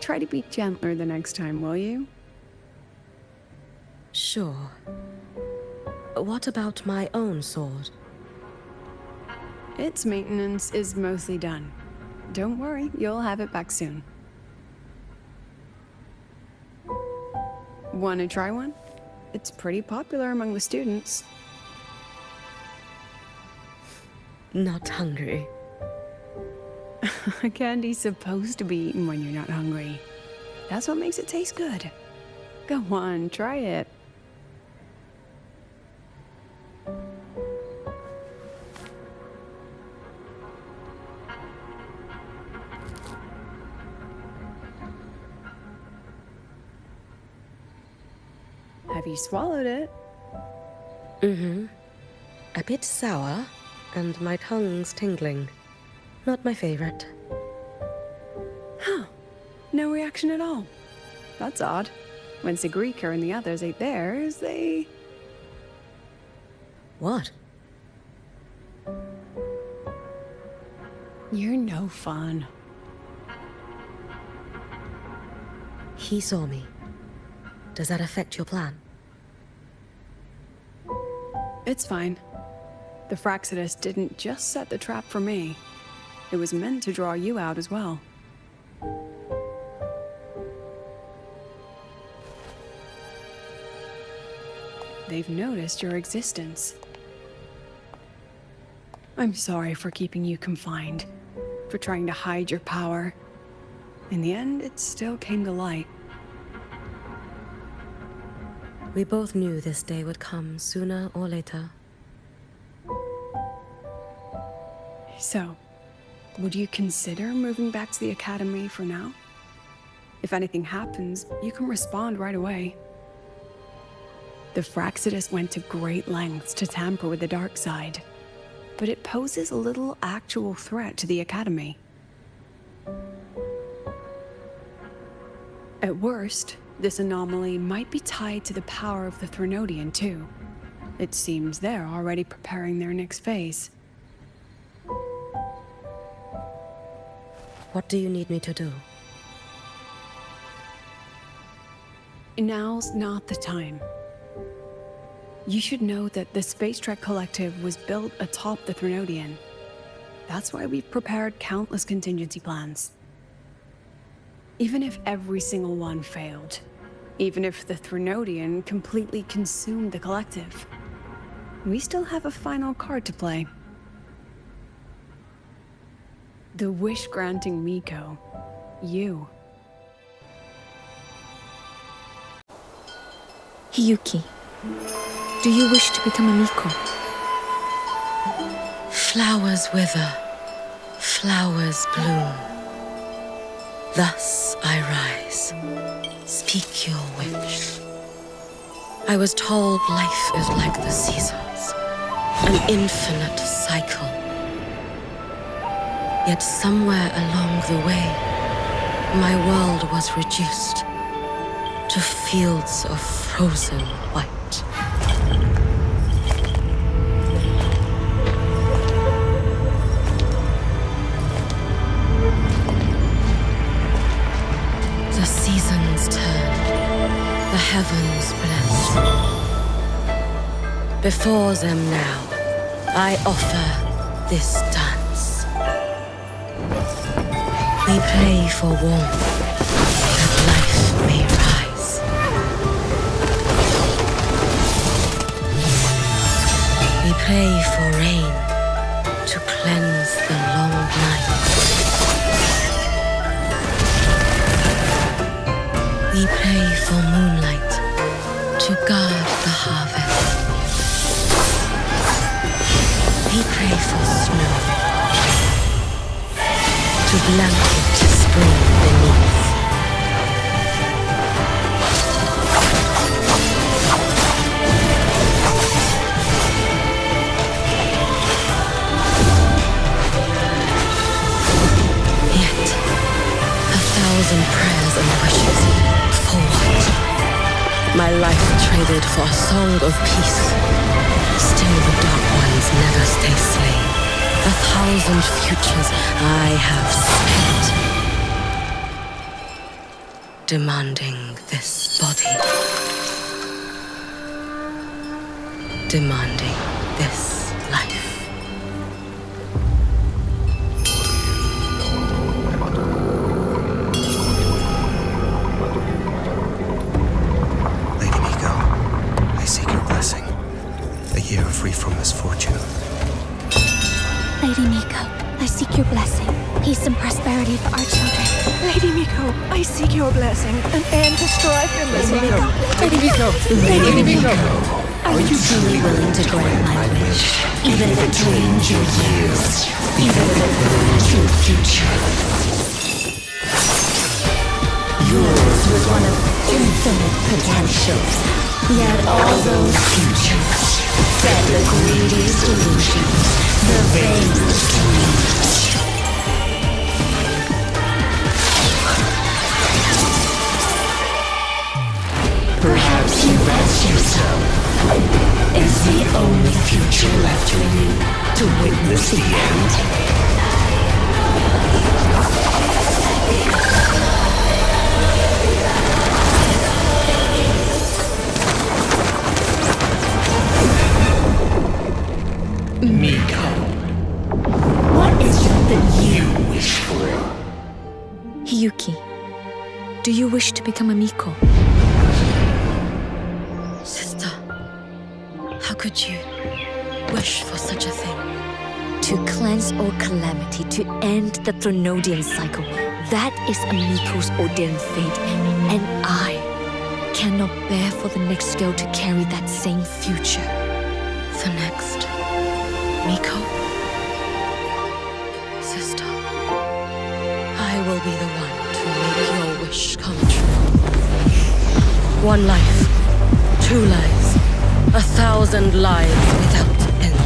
Try to be gentler the next time, will you? Sure. What about my own sword? Its maintenance is mostly done. Don't worry, you'll have it back soon. Wanna try one? It's pretty popular among the students. Not hungry. Candy's supposed to be eaten when you're not hungry. That's what makes it taste good. Go on, try it. Have you swallowed it? Mm-hmm. A bit sour, and my tongue's tingling. Not my favorite. Huh. No reaction at all. That's odd. When Sagrika and the others ate theirs, they... What? You're no fun. He saw me. Does that affect your plan? It's fine. The Fraxidus didn't just set the trap for me. It was meant to draw you out as well. They've noticed your existence. I'm sorry for keeping you confined, for trying to hide your power. In the end, it still came to light. We both knew this day would come sooner or later. So, would you consider moving back to the academy for now? If anything happens, you can respond right away. The Fraxidus went to great lengths to tamper with the dark side, but it poses a little actual threat to the academy. At worst, this anomaly might be tied to the power of the Threnodian too. It seems they're already preparing their next phase. What do you need me to do? Now's not the time. You should know that the Space Trek Collective was built atop the Threnodian. That's why we've prepared countless contingency plans. Even if every single one failed, even if the Threnodian completely consumed the Collective, we still have a final card to play. The wish-granting Miko. You. Hiyuki, do you wish to become a Miko? Flowers wither, flowers bloom. Thus I rise. Speak your wish. I was told life is like the seasons, an infinite cycle. Yet somewhere along the way, my world was reduced to fields of frozen white. The seasons turn, the heavens bless. Before them now, I offer this dance. We pray for warmth, that life may rise. We pray for rain to cleanse the long night. We pray for moonlight to guard the harvest. We pray for snow to blanket spring beneath. Yet 1,000 prayers and wishes. For what? My life traded for a song of peace. Still the Dark Ones never stay slain. 1,000 futures I have spent demanding this body. Demanding this life. Lady Miko, I seek your blessing. A year free from misfortune. Lady Miko, I seek your blessing. Peace and prosperity for our children. Lady Miko, I seek your blessing. An end to strife and misery. Lady Miko! Lady Miko, are you truly willing to grant my wish? Even if it drains your years, even if it ruins your future. Yours was one of infinite potentials, yet all those futures fed the greediest illusions, the vainest dreams. Perhaps you rest yourself. Is the only future left for you to witness the end? Miko, what is it that you wish for? Hiyuki, do you wish to become a Miko? Sister, how could you wish for such a thing? To cleanse all calamity, to end the Threnodian cycle. That is a Miko's ordained fate, and I cannot bear for the next girl to carry that same future. The next Miko? Sister, I will be the one to make your wish come true. One life, 2 lives, 1,000 lives without end.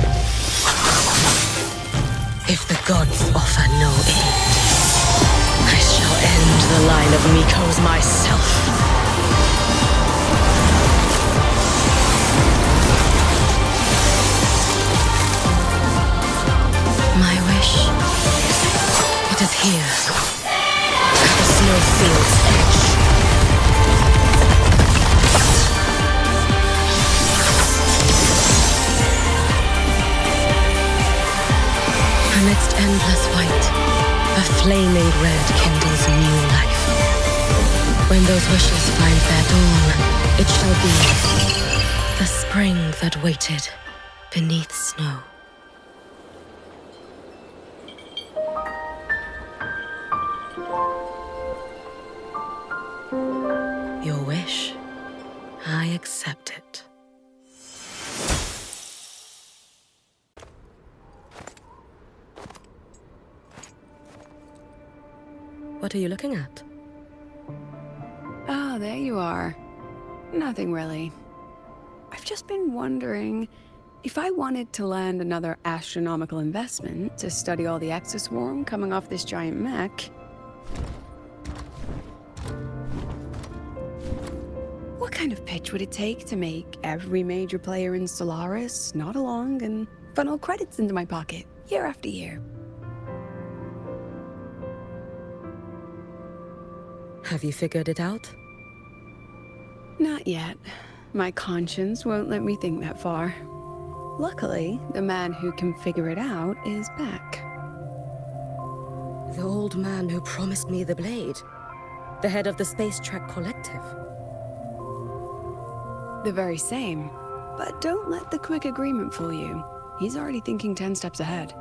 If the gods offer no aid, I shall end the line of Mikos myself. My wish, it is here, at the snowfield's edge. Amidst endless white, a flaming red kindles new life. When those wishes find their dawn, it shall be the spring that waited beneath snow. Your wish, I accept it. What are you looking at? Ah, there you are. Nothing really. I've just been wondering if I wanted to land another astronomical investment to study all the exoswarm coming off this giant mech. What kind of pitch would it take to make every major player in Solaris nod along and funnel credits into my pocket year after year? Have you figured it out? Not yet. My conscience won't let me think that far. Luckily, the man who can figure it out is back. The old man who promised me the blade. The head of the Space Trek Collective. The very same. But don't let the quick agreement fool you. He's already thinking 10 steps ahead.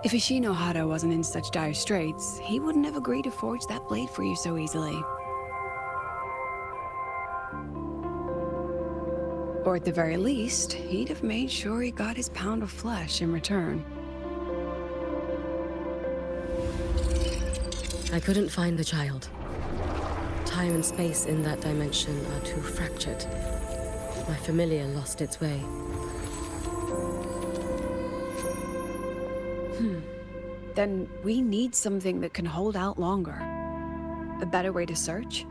If Ishino Hado wasn't in such dire straits, he wouldn't have agreed to forge that blade for you so easily. Or at the very least, he'd have made sure he got his pound of flesh in return. I couldn't find the child. Time and space in that dimension are too fractured. My familiar lost its way. Then we need something that can hold out longer. A better way to search?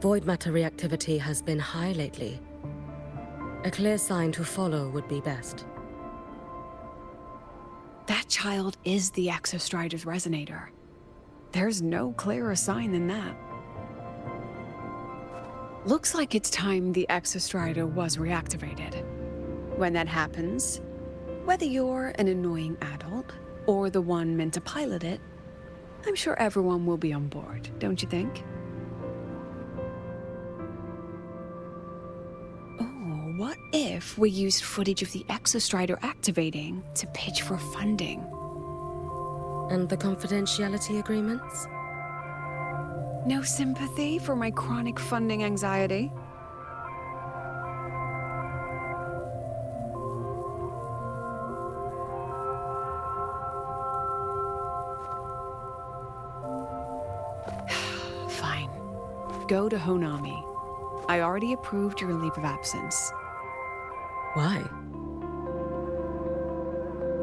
Void matter reactivity has been high lately. A clear sign to follow would be best. That child is the Exostrider's resonator. There's no clearer sign than that. Looks like it's time the Exostrider was reactivated. When that happens, whether you're an annoying adult or the one meant to pilot it, I'm sure everyone will be on board, don't you think? Oh, what if we used footage of the Exostrider activating to pitch for funding? And the confidentiality agreements? No sympathy for my chronic funding anxiety? Fine. Go to Honami. I already approved your leave of absence. Why?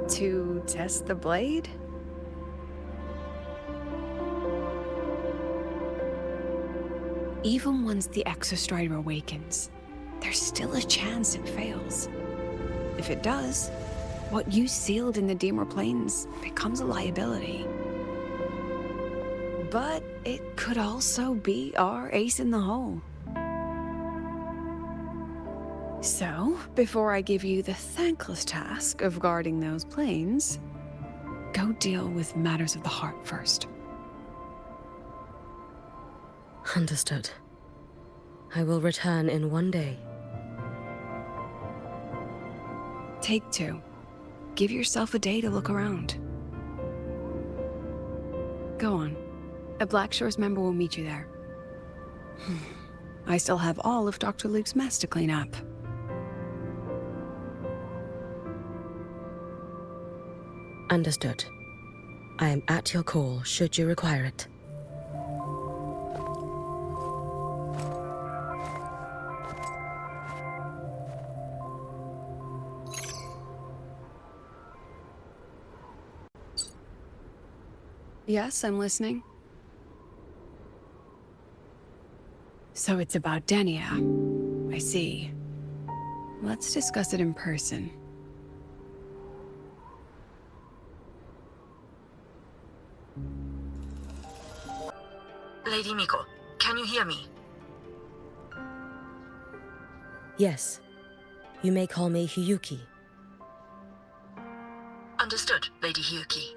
To test the blade? Even once the Exostrider awakens, there's still a chance it fails. If it does, what you sealed in the Dimmer Plains becomes a liability. But it could also be our ace in the hole. So, before I give you the thankless task of guarding those planes, go deal with matters of the heart first. Understood. I will return in one day. Take 2. Give yourself a day to look around. Go on. A Black Shores member will meet you there. I still have all of Dr. Luke's mess to clean up. Understood. I am at your call should you require it. Yes, I'm listening. So it's about Denia. I see. Let's discuss it in person. Lady Miko, can you hear me? Yes. You may call me Hiyuki. Understood, Lady Hiyuki.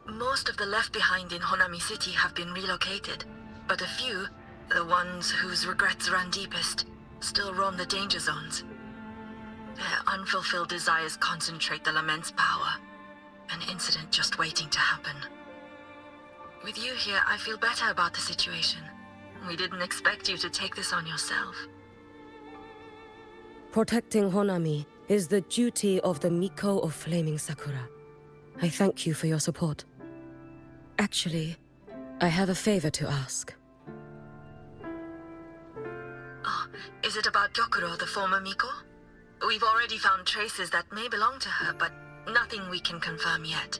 Most of the left behind in Honami City have been relocated, but a few, the ones whose regrets run deepest, still roam the danger zones. Their unfulfilled desires concentrate the Lament's power, an incident just waiting to happen. With you here, I feel better about the situation. We didn't expect you to take this on yourself. Protecting Honami is the duty of the Miko of Flaming Sakura. I thank you for your support. Actually, I have a favor to ask. Oh, is it about Gyokuro, the former Miko? We've already found traces that may belong to her, but nothing we can confirm yet.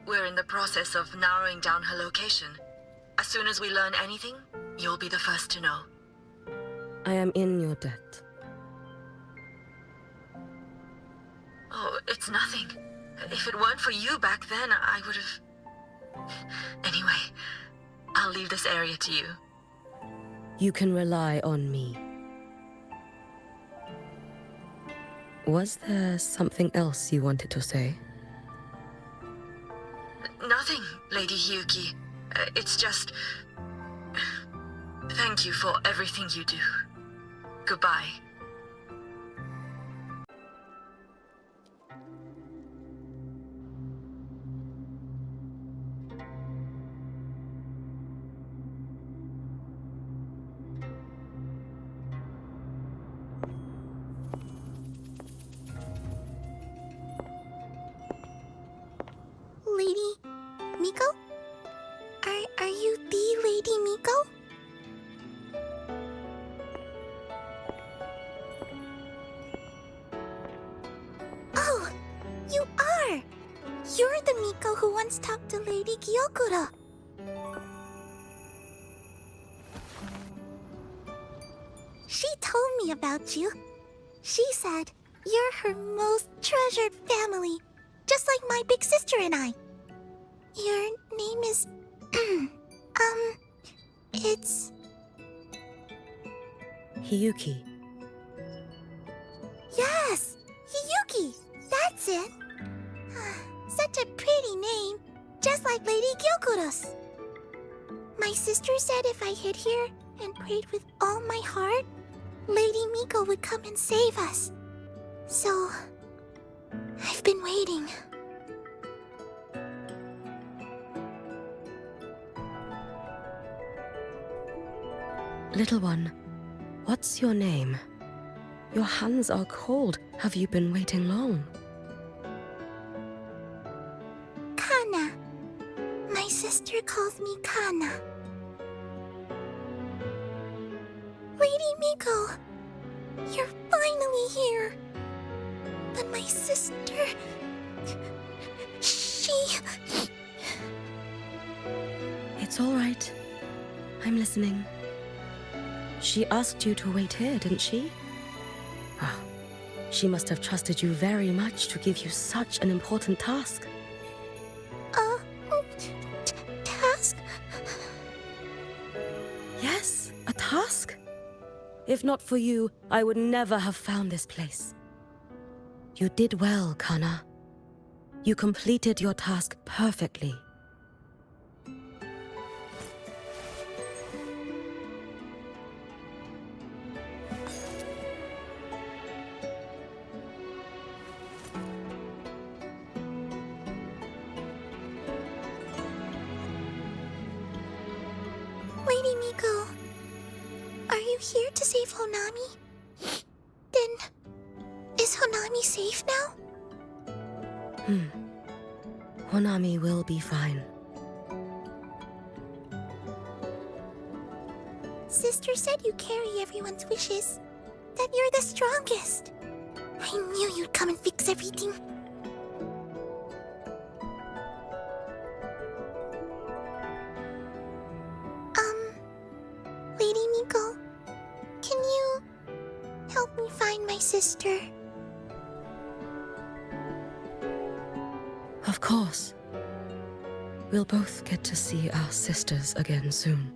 We're in the process of narrowing down her location. As soon as we learn anything, you'll be the first to know. I am in your debt. Oh, it's nothing. If it weren't for you back then, I would have... Anyway, I'll leave this area to you. You can rely on me. Was there something else you wanted to say? Nothing, Lady Hiyuki. It's just... Thank you for everything you do. Goodbye. Lady Miko? Are you the Lady Miko? You're the Miko who once talked to Lady Gyokura. She told me about you. She said you're her most treasured family, just like my big sister and I. Your name is... it's... Hiyuki. Yes! Hiyuki! That's it! Such a pretty name, just like Lady Gyokura's. My sister said if I hid here and prayed with all my heart, Lady Miko would come and save us. So, I've been waiting. Little one, what's your name? Your hands are cold. Have you been waiting long? Kana. My sister calls me Kana. Lady Miko, you're finally here. But my sister... she... It's all right. I'm listening. She asked you to wait here, didn't she? Ah, she must have trusted you very much to give you such an important task. Task? Yes, a task. If not for you, I would never have found this place. You did well, Kana. You completed your task perfectly. Lady Miko, are you here to save Honami? Then, is Honami safe now? Honami will be fine. Sister said you carry everyone's wishes. That you're the strongest. I knew you'd come and fix everything. Lady Miko, can you help me find my sister? Of course. We'll both get to see our sisters again soon.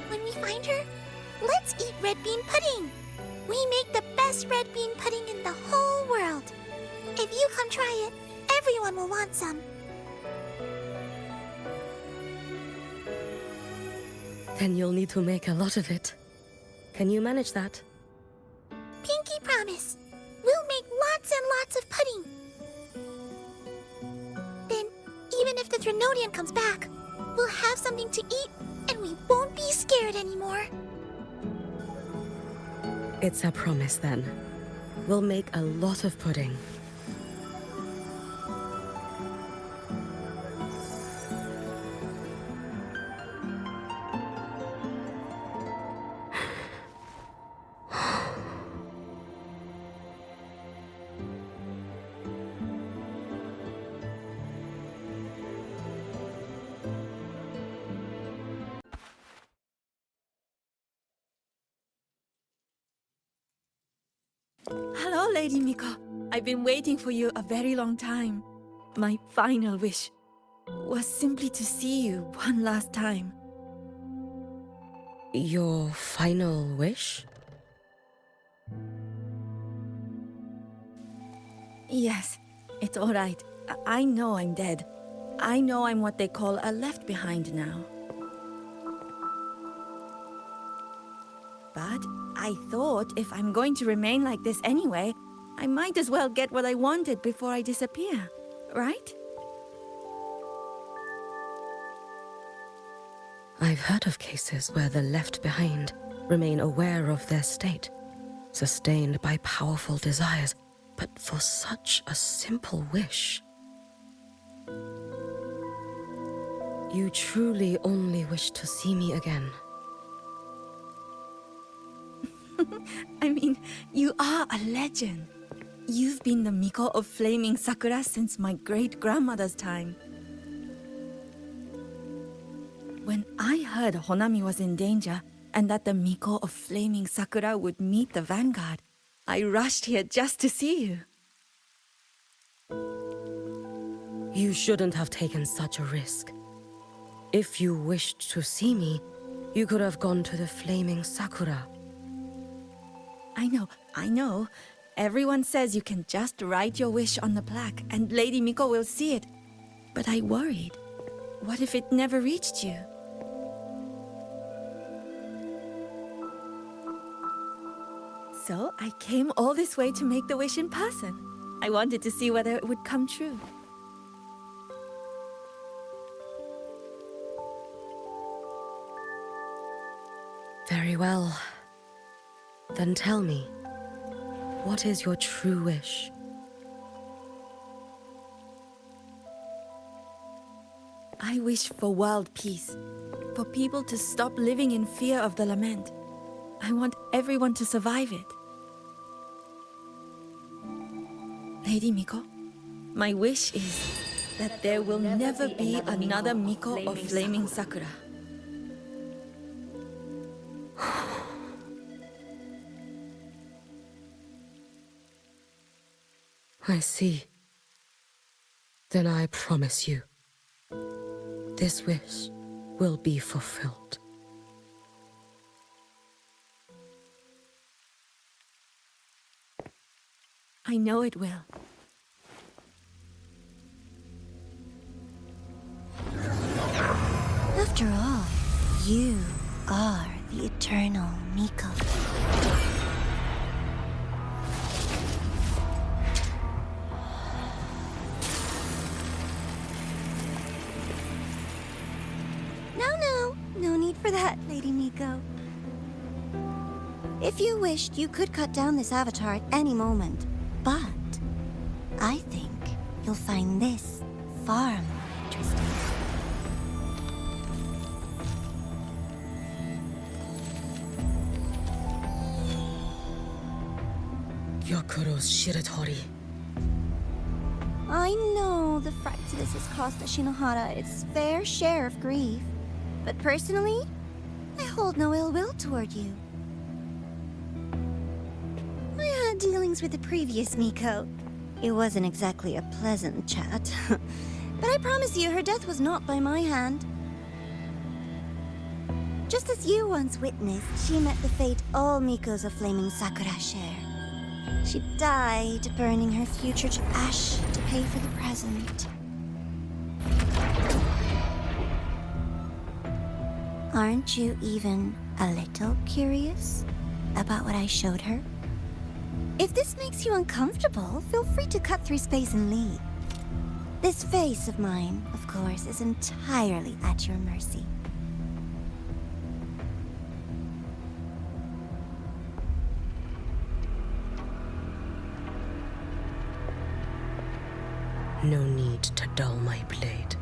When we find her, let's eat red bean pudding. We make the best red bean pudding in the whole world. If you come try it, everyone will want some. Then you'll need to make a lot of it. Can you manage that? Pinky promise. We'll make lots and lots of pudding. Then, even if the Trinodian comes back, we'll have something to eat and we won't be scared anymore. It's a promise then. We'll make a lot of pudding. Hello, Lady Miko. I've been waiting for you a very long time. My final wish was simply to see you one last time. Your final wish? Yes, it's all right. I know I'm dead. I know I'm what they call a left behind now. But I thought if I'm going to remain like this anyway, I might as well get what I wanted before I disappear, right? I've heard of cases where the left behind remain aware of their state, sustained by powerful desires, but for such a simple wish. You truly only wish to see me again. I mean, you are a legend. You've been the Miko of flaming Sakura since my great-grandmother's time. When I heard Honami was in danger, and that the Miko of flaming Sakura would meet the vanguard, I rushed here just to see you. You shouldn't have taken such a risk. If you wished to see me, you could have gone to the flaming Sakura. I know. Everyone says you can just write your wish on the plaque and Lady Miko will see it. But I worried. What if it never reached you? So I came all this way to make the wish in person. I wanted to see whether it would come true. Very well. Then tell me, what is your true wish? I wish for world peace, for people to stop living in fear of the lament. I want everyone to survive it. Lady Miko, my wish is that there will never be another Miko of flaming Sakura. I see. Then I promise you, this wish will be fulfilled. I know it will. After all, you are the eternal Miko. No need for that, Lady Miko. If you wished, you could cut down this avatar at any moment. But I think you'll find this far more interesting. Yakuro's Shiratori. I know the fright to this has cost the Shinohara its fair share of grief. But personally, I hold no ill will toward you. I had dealings with the previous Miko. It wasn't exactly a pleasant chat. But I promise you, her death was not by my hand. Just as you once witnessed, she met the fate all Mikos of flaming Sakura share. She died, burning her future to ash to pay for the present. Aren't you even a little curious about what I showed her? If this makes you uncomfortable, feel free to cut through space and leave. This face of mine, of course, is entirely at your mercy. No need to dull my blade.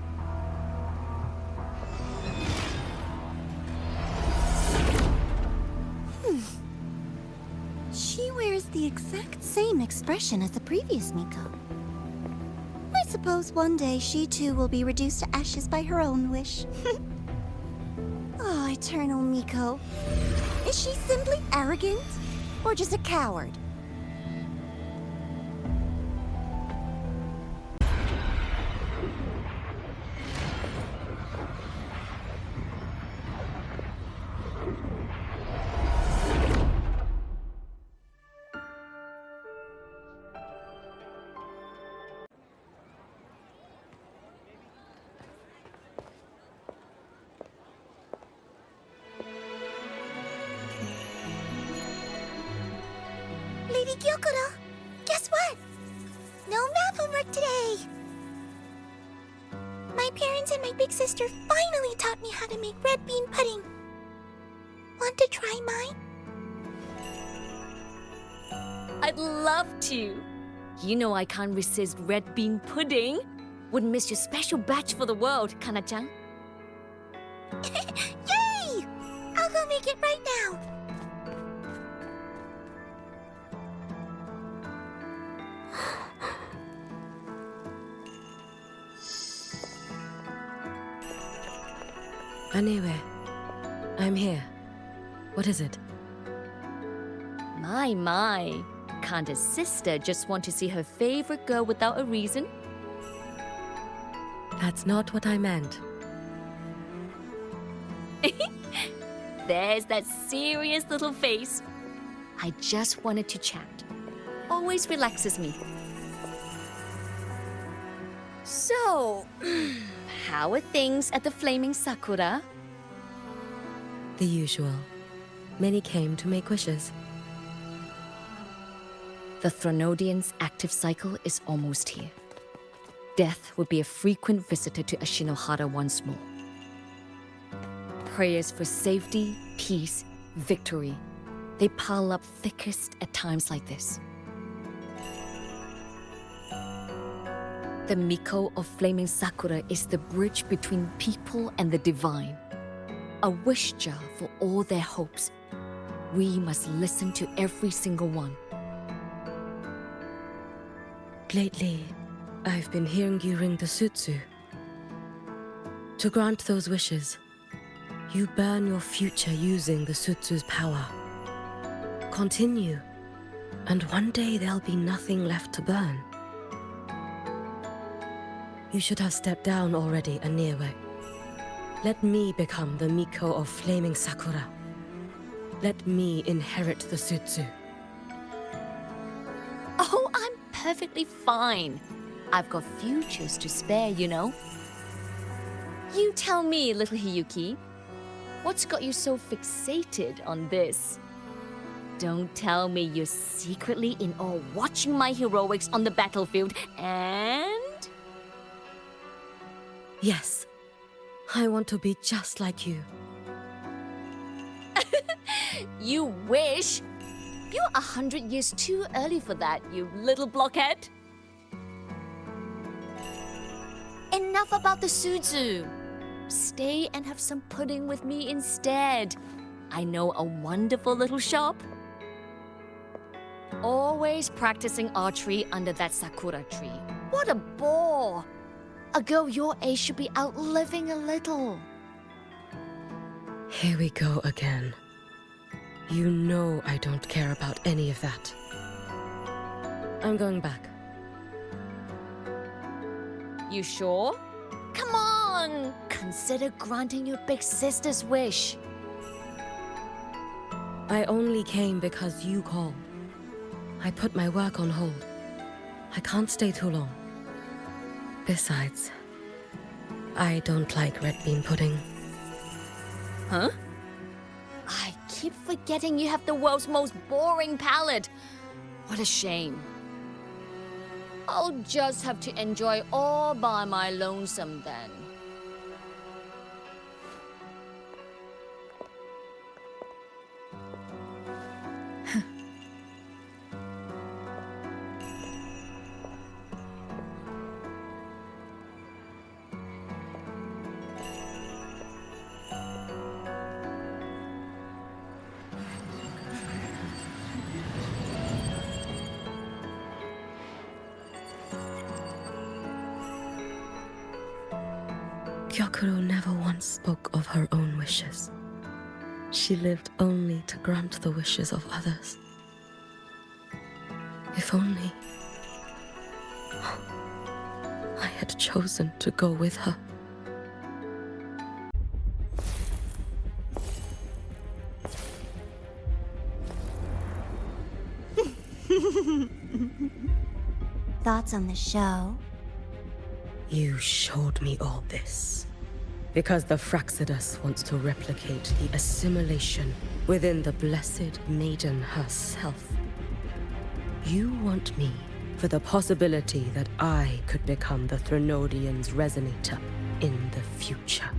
She wears the exact same expression as the previous Miko. I suppose one day she too will be reduced to ashes by her own wish. Oh, eternal Miko. Is she simply arrogant? Or just a coward? Lady Gyokuro, guess what? No math homework today! My parents and my big sister finally taught me how to make red bean pudding. Want to try mine? I'd love to. You know I can't resist red bean pudding. Wouldn't miss your special batch for the world, Kana-chan. Yay! I'll go make it right now. Anyway, I'm here. What is it? My. Can't a sister just want to see her favorite girl without a reason? That's not what I meant. There's that serious little face. I just wanted to chat. Always relaxes me. So, how are things at the Flaming Sakura? The usual. Many came to make wishes. The Threnodian's active cycle is almost here. Death will be a frequent visitor to Ashinohara once more. Prayers for safety, peace, victory. They pile up thickest at times like this. The Miko of Flaming Sakura is the bridge between people and the divine. A wish jar for all their hopes. We must listen to every single one. Lately, I've been hearing you ring the sutsu. To grant those wishes, you burn your future using the sutsu's power. Continue, and one day there'll be nothing left to burn. You should have stepped down already, Aniwe. Let me become the Miko of Flaming Sakura. Let me inherit the sutsu. Oh, I'm perfectly fine. I've got futures to spare, you know. You tell me, little Hiyuki, what's got you so fixated on this? Don't tell me you're secretly in awe watching my heroics on the battlefield and... Yes, I want to be just like you. You wish? You're 100 years too early for that, you little blockhead. Enough about the sutsu. Stay and have some pudding with me instead. I know a wonderful little shop. Always practicing archery under that sakura tree. What a bore! A girl your age should be out living a little. Here we go again. You know I don't care about any of that. I'm going back. You sure? Come on! Consider granting your big sister's wish. I only came because you called. I put my work on hold. I can't stay too long. Besides, I don't like red bean pudding. Huh? I keep forgetting you have the world's most boring palate. What a shame. I'll just have to enjoy all by my lonesome then. Gyokuro never once spoke of her own wishes. She lived only to grant the wishes of others. If only I had chosen to go with her. Thoughts on the show? You showed me all this because the Fraxidus wants to replicate the assimilation within the blessed maiden herself. You want me for the possibility that I could become the Threnodian's resonator in the future.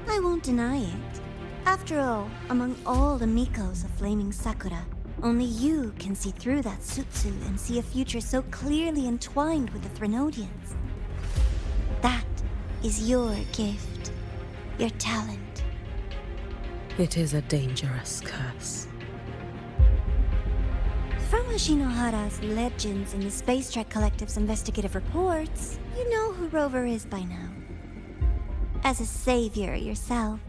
I won't deny it. After all, among all the Mikos of Flaming Sakura, only you can see through that sutsu and see a future so clearly entwined with the Threnodians. That is your gift. your talent. It is a dangerous curse. From Ashinohara's legends in the Space Trek Collective's investigative reports, you know who Rover is by now. As a savior yourself,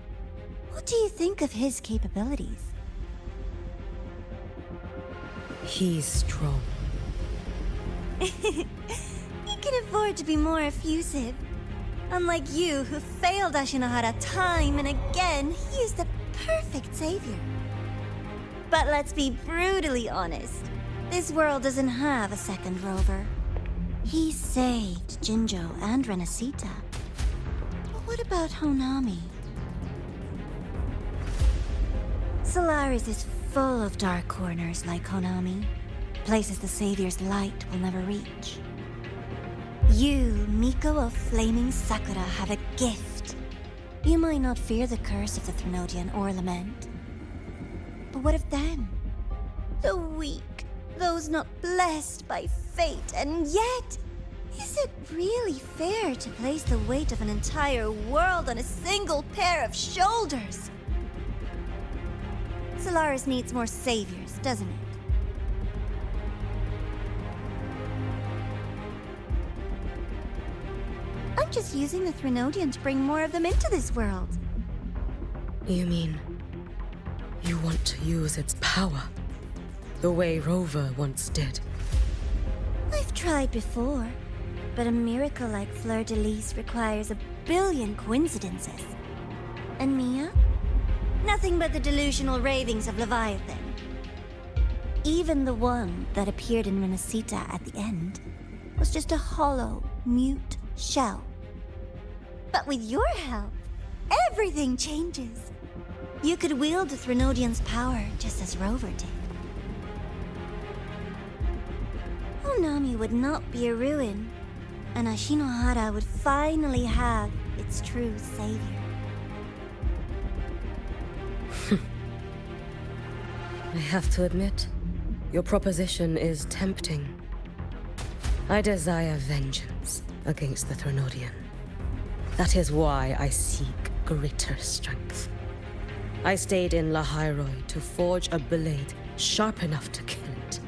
what do you think of his capabilities? He's strong. He can afford to be more effusive. Unlike you, who failed Ashinohara time and again, he is the perfect savior. But let's be brutally honest. This world doesn't have a second Rover. He saved Jinjo and Renesita. But what about Honami? Solaris is full of dark corners like Honami. Places the Savior's light will never reach. You, Miko of Flaming Sakura, have a gift. You might not fear the curse of the Threnodian or lament. But what of them? The weak, those not blessed by fate, and yet, is it really fair to place the weight of an entire world on a single pair of shoulders? Solaris needs more saviors, doesn't it? I'm just using the Threnodian to bring more of them into this world. You mean you want to use its power the way Rover once did? I've tried before, but a miracle like Fleur-de-Lis requires a billion coincidences. And Mia? Nothing but the delusional ravings of Leviathan. Even the one that appeared in Renesita at the end was just a hollow, mute shell. But with your help, everything changes. You could wield the Threnodian's power just as Rover did. Honami would not be a ruin, and Ashinohara would finally have its true savior. I have to admit, your proposition is tempting. I desire vengeance against the Threnodian. That is why I seek greater strength. I stayed in Lahairoi to forge a blade sharp enough to kill it.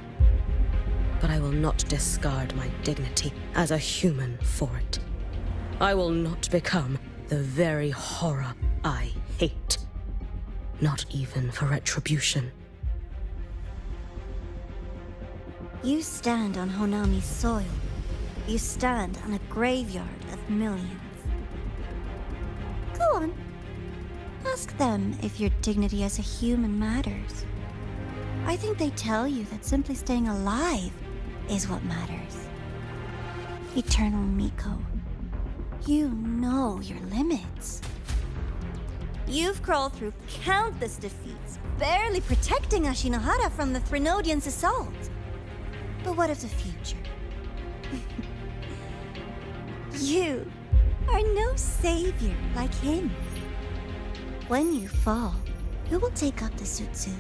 But I will not discard my dignity as a human for it. I will not become the very horror I hate. Not even for retribution. You stand on Honami's soil. You stand on a graveyard of millions. Go on. Ask them if your dignity as a human matters. I think they tell you that simply staying alive is what matters. Eternal Miko, you know your limits. You've crawled through countless defeats, barely protecting Ashinohara from the Threnodian's assault. But what of the future? You are no savior like him. When you fall, who will take up the Sutsu?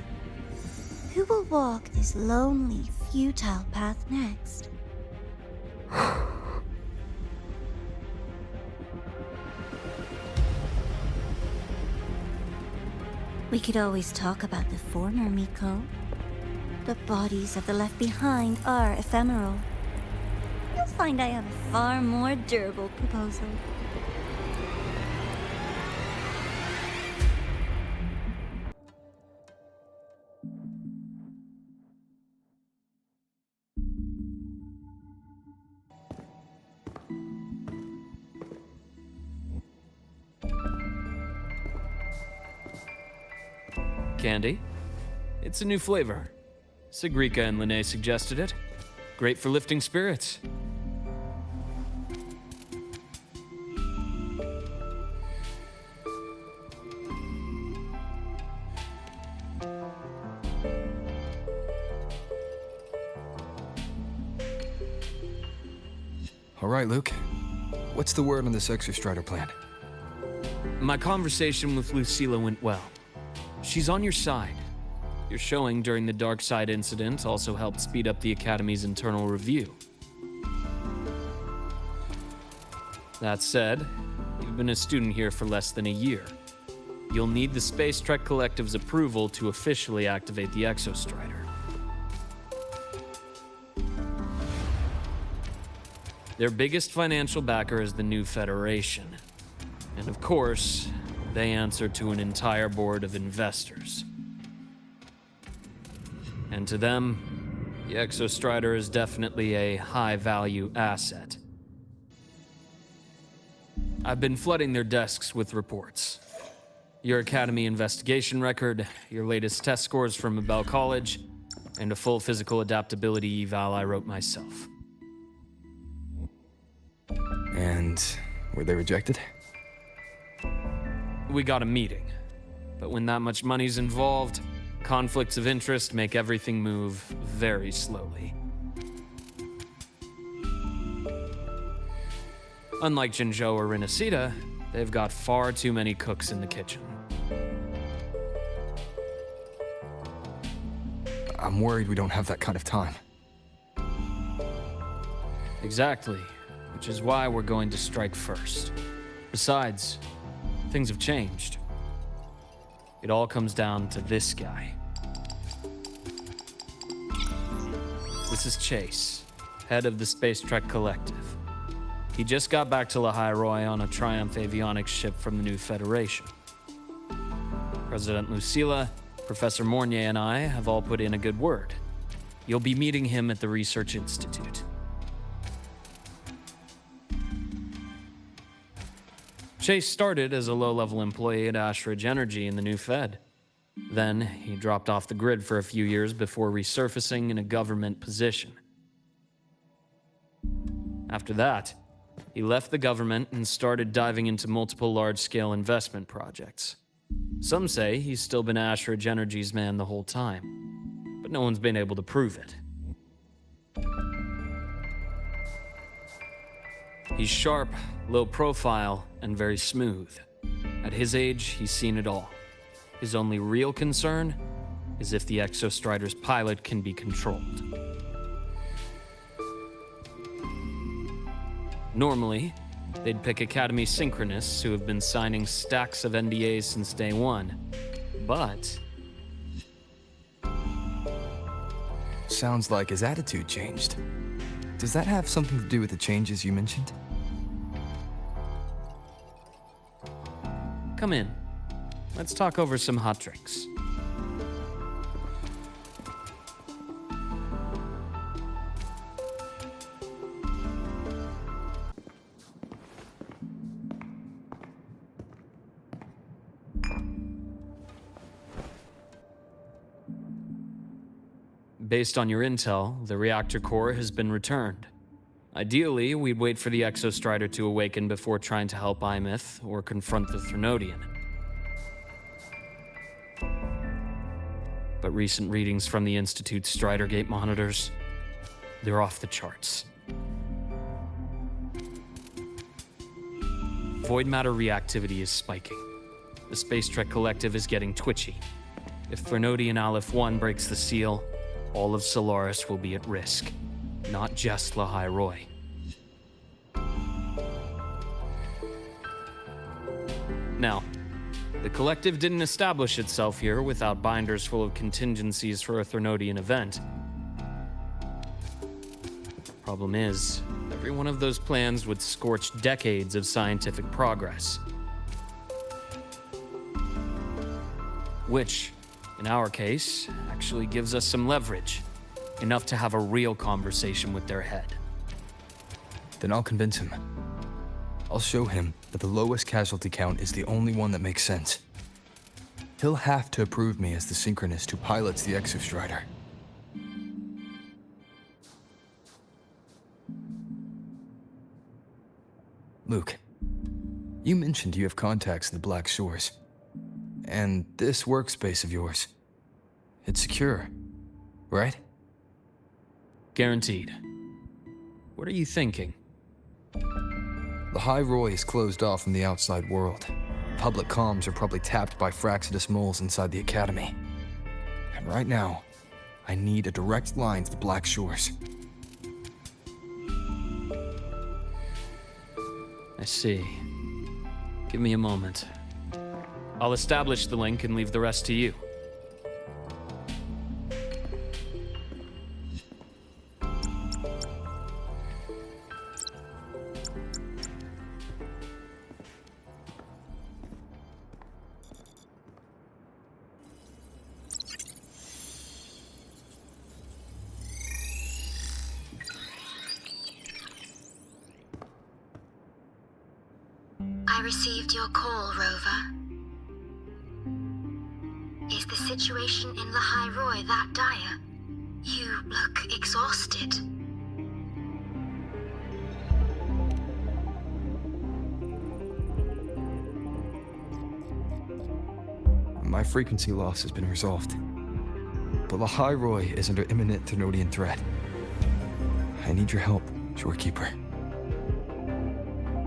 Who will walk this lonely, futile path next? We could always talk about the former, Miko. The bodies of the left behind are ephemeral. You'll find I have a far more durable proposal. Candy? It's a new flavor. Sigrika and Linnae suggested it. Great for lifting spirits. All right, Luke. What's the word on this Exostrider plan? My conversation with Lucilla went well. She's on your side. Your showing during the Dark Side incident also helped speed up the Academy's internal review. That said, you've You've been a student here for less than a year. You'll need the Space Trek Collective's approval to officially activate the Exostrider. Their biggest financial backer is the new Federation. And of course, they answer to an entire board of investors. And to them, the Exostrider is definitely a high-value asset. I've been flooding their desks with reports. Your Academy investigation record, your latest test scores from Abel College, and a full physical adaptability eval I wrote myself. And were they rejected? We got a meeting. But when that much money's involved, conflicts of interest make everything move very slowly. Unlike Jinzhou or Rinasita, they've got far too many cooks in the kitchen. I'm worried we don't have that kind of time. Exactly, which is why we're going to strike first. Besides, things have changed. It all comes down to this guy. This is Chase, head of the Space Trek Collective. He just got back to Lahai on a Triumph avionics ship from the new Federation. President Lucilla, Professor Mornier, and I have all put in a good word. You'll be meeting him at the Research Institute. Chase started as a low-level employee at Ashridge Energy in the new Fed. Then, he dropped off the grid for a few years before resurfacing in a government position. After that, he left the government and started diving into multiple large-scale investment projects. Some say he's still been Ashridge Energy's man the whole time, but no one's been able to prove it. He's sharp, low profile, and very smooth. At his age, he's seen it all. His only real concern is if the Exostrider's pilot can be controlled. Normally, they'd pick Academy synchronists who have been signing stacks of NDAs since day one. But sounds like his attitude changed. Does that have something to do with the changes you mentioned? Come in. Let's talk over some hot drinks. Based on your intel, the reactor core has been returned. Ideally, we'd wait for the Exostrider to awaken before trying to help Imith or confront the Threnodian. But recent readings from the Institute's Strider Gate monitors, they're off the charts. Void matter reactivity is spiking. The Space Trek Collective is getting twitchy. If Threnodian Aleph 1 breaks the seal, all of Solaris will be at risk. Not just Lahai Roy. Now, the Collective didn't establish itself here without binders full of contingencies for a Threnodian event. Problem is, every one of those plans would scorch decades of scientific progress. Which, in our case, actually gives us some leverage. Enough to have a real conversation with their head. Then I'll convince him. I'll show him that the lowest casualty count is the only one that makes sense. He'll have to approve me as the synchronist who pilots the Exostrider. Luke, you mentioned you have contacts in the Black Shores. And this workspace of yours, it's secure, right? Guaranteed. What are you thinking? Lahai Roy is closed off from the outside world. Public comms are probably tapped by Fraxidus moles inside the Academy. And right now, I need a direct line to the Black Shores. I see. Give me a moment. I'll establish the link and leave the rest to you. I received your call, Rover. Is the situation in Lahai Roy that dire? You look exhausted. My frequency loss has been resolved. But Lahai Roy is under imminent Thenodian threat. I need your help, Shorekeeper.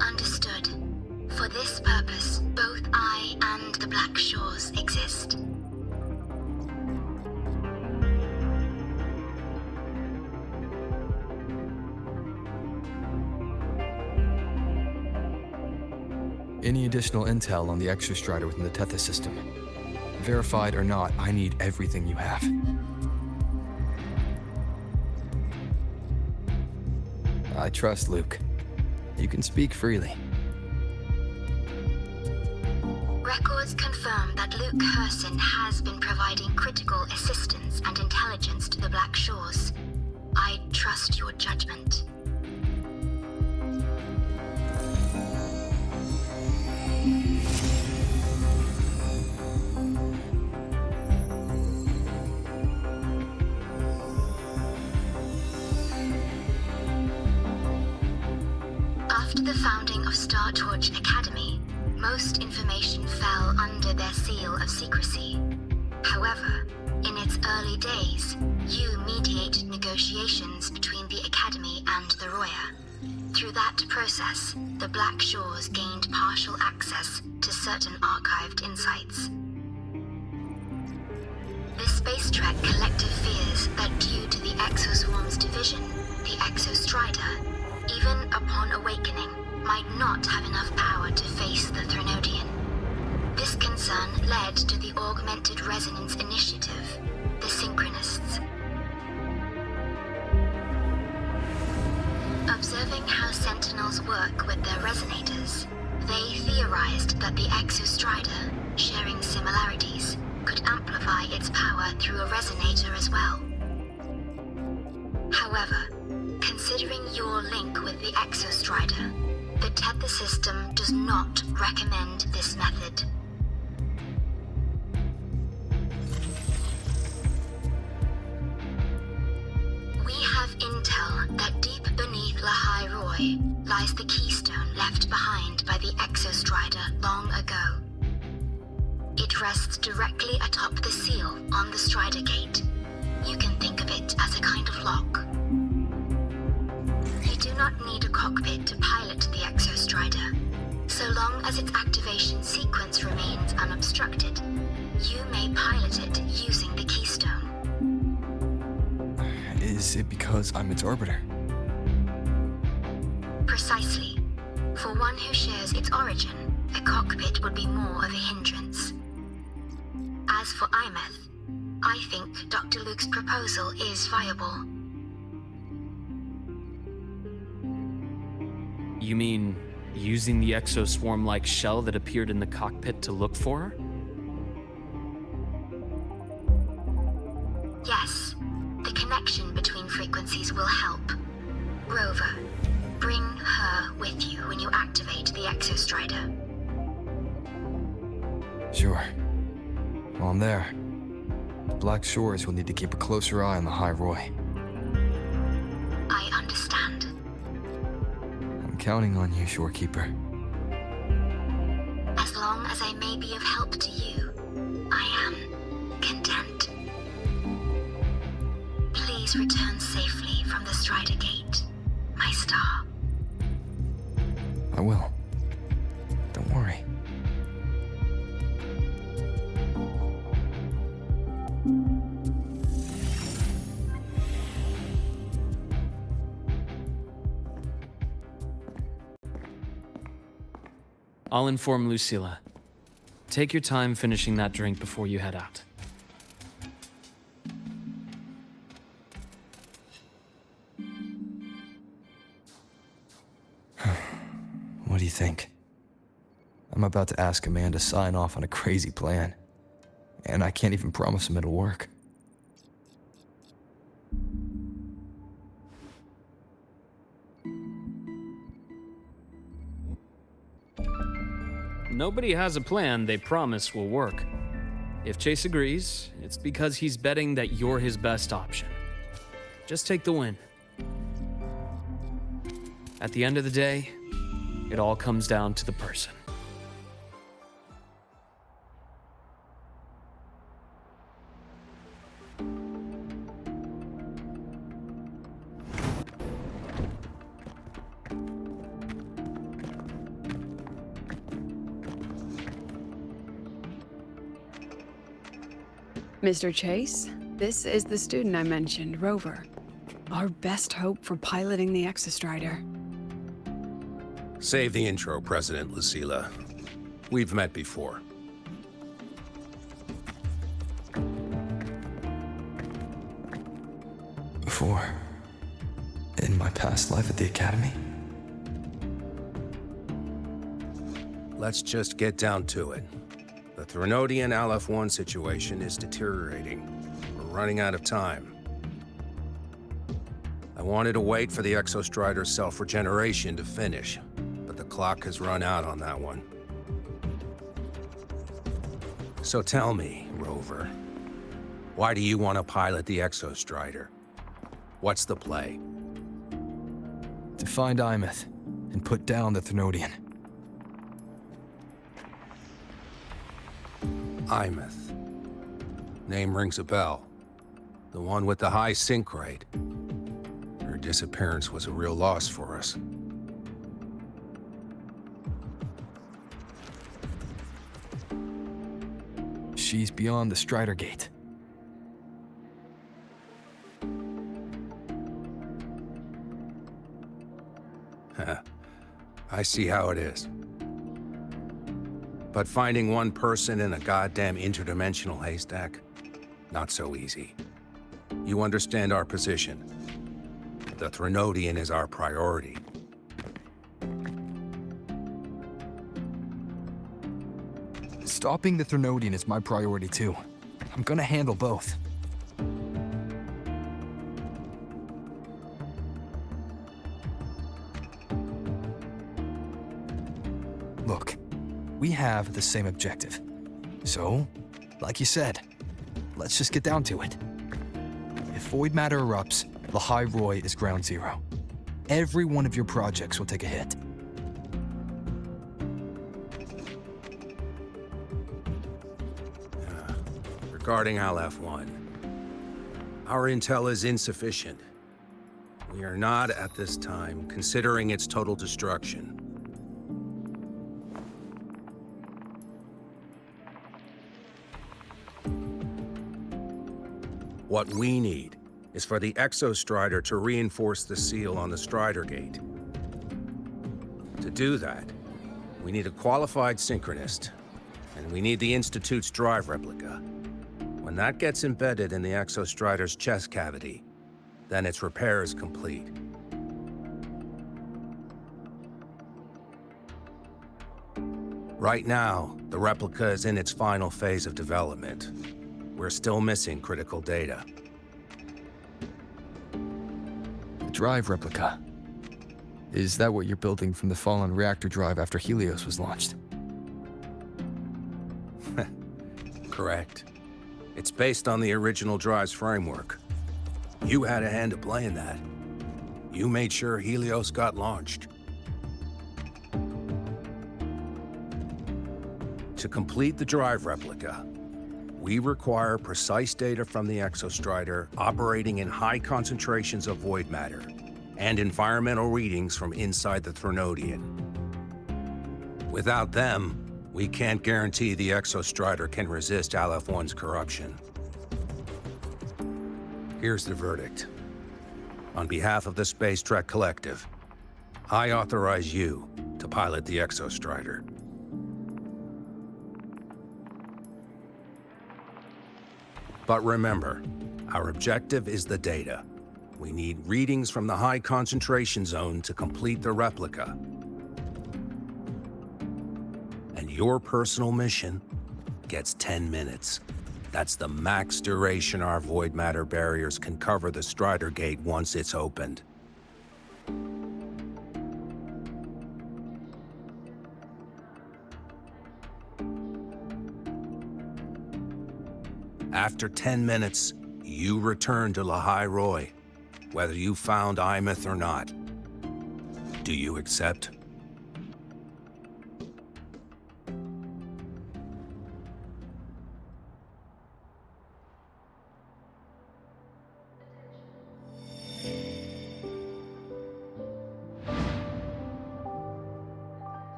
Understood. For this purpose, both I and the Black Shores exist. Any additional intel on the Exostrider within the Tethys system? Verified or not, I need everything you have. I trust Luke. You can speak freely. Records confirm that Luke Herson has been providing critical assistance and intelligence to the Black Shores. I trust your judgment. After the founding of Star Torch Academy, most information fell under their seal of secrecy. However, in its early days, you mediated negotiations between the Academy and the Roya. Through that process, the Black Shores gained partial access to certain archived insights. The Space Trek Collective fears that due to the Exoswarm's division, the Exostrider, even upon awakening, might not have enough power to face the Thenodian. This concern led to the Augmented Resonance Initiative, the Synchronists. Observing how Sentinels work with their resonators, they theorized that the Exostrider, sharing similarities, could amplify its power through a resonator as well. However, considering your link with the Exostrider, the Tether system does not recommend this method. We have intel that deep beneath Lahai Roy lies the keystone left behind by the Exostrider long ago. It rests directly atop the seal on the Strider Gate. You can think of it as a kind of lock. You do not need a cockpit to pilot the Exostrider. So long as its activation sequence remains unobstructed, you may pilot it using the keystone. Is it because I'm its orbiter? Precisely. For one who shares its origin, a cockpit would be more of a hindrance. As for Imeth, I think Dr. Luke's proposal is viable. You mean using the exoswarm-like shell that appeared in the cockpit to look for her? Yes. The connection between frequencies will help. Rover, bring her with you when you activate the Exostrider. Sure. While I'm there, the Black Shores will need to keep a closer eye on the High Roy. I understand. I'm counting on you, Shorekeeper. As long as I may be of help to you, I am content. Please return safely from the Strider Gate, my star. I will. Don't worry. I'll inform Lucilla. Take your time finishing that drink before you head out. What do you think? I'm about to ask a man to sign off on a crazy plan, and I can't even promise him it'll work. Nobody has a plan they promise will work. If Chase agrees, it's because he's betting that you're his best option. Just take the win. At the end of the day, it all comes down to the person. Mr. Chase, this is the student I mentioned, Rover. Our best hope for piloting the Exostrider. Save the intro, President Lucilla. We've met before. Before? In my past life at the Academy? Let's just get down to it. The Threnodian LF-1 situation is deteriorating. We're running out of time. I wanted to wait for the Exostrider's self-regeneration to finish, but the clock has run out on that one. So tell me, Rover, why do you want to pilot the Exostrider? What's the play? To find Imeth and put down the Threnodian. Imeth. Name rings a bell. The one with the high sync rate. Her disappearance was a real loss for us. She's beyond the Strider Gate. I see how it is. But finding one person in a goddamn interdimensional haystack, not so easy. You understand our position. The Threnodian is our priority. Stopping the Threnodian is my priority too. I'm gonna handle both. Look, we have the same objective. So, like you said, let's just get down to it. If void matter erupts, Lahai Roy is ground zero. Every one of your projects will take a hit. Regarding LF-1, our intel is insufficient. We are not, at this time, considering its total destruction. What we need is for the Exostrider to reinforce the seal on the Strider Gate. To do that, we need a qualified synchronist, and we need the Institute's drive replica. When that gets embedded in the Exostrider's chest cavity, then its repair is complete. Right now, the replica is in its final phase of development. We're still missing critical data. The drive replica. Is that what you're building from the fallen reactor drive after Helios was launched? Correct. It's based on the original drive's framework. You had a hand to play in that. You made sure Helios got launched. To complete the drive replica, we require precise data from the Exostrider operating in high concentrations of void matter and environmental readings from inside the Threnodian. Without them, we can't guarantee the Exostrider can resist LF-1's corruption. Here's the verdict. On behalf of the Space Trek Collective, I authorize you to pilot the Exostrider. But remember, our objective is the data. We need readings from the high concentration zone to complete the replica. And your personal mission gets 10 minutes. That's the max duration our void matter barriers can cover the Strider Gate once it's opened. After 10 minutes, you return to Lahai Roy, whether you found Imeth or not. Do you accept?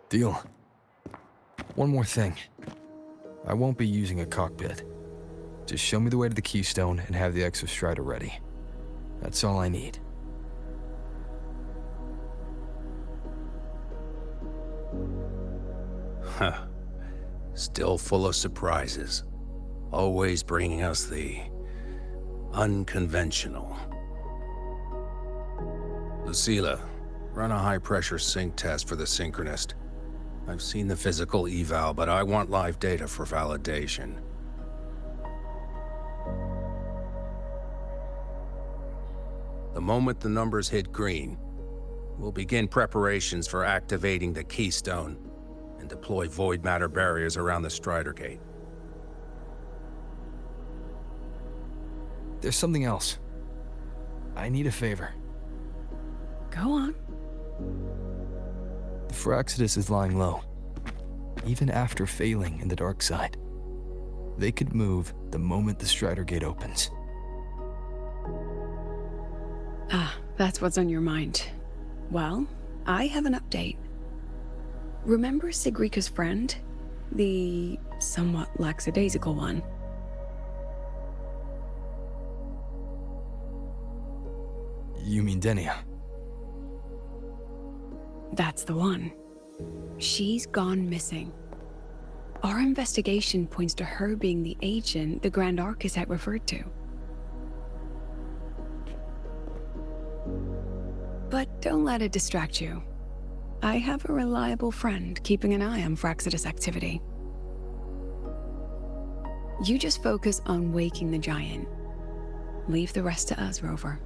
Deal. One more thing. I won't be using a cockpit. Just show me the way to the Keystone and have the Exostrider ready. That's all I need. Huh. Still full of surprises. Always bringing us the unconventional. Lucilla, run a high-pressure sync test for the Synchronist. I've seen the physical eval, but I want live data for validation. The moment the numbers hit green, we'll begin preparations for activating the Keystone and deploy void matter barriers around the Strider Gate. There's something else. I need a favor. Go on. The Firaxidus is lying low. Even after failing in the dark side, they could move the moment the Strider Gate opens. Ah, that's what's on your mind. Well, I have an update. Remember Sigrika's friend? The somewhat lackadaisical one? You mean Denia? That's the one. She's gone missing. Our investigation points to her being the agent the Grand Architect referred to. But don't let it distract you. I have a reliable friend keeping an eye on Firaxidus activity. You just focus on waking the giant. Leave the rest to us, Rover.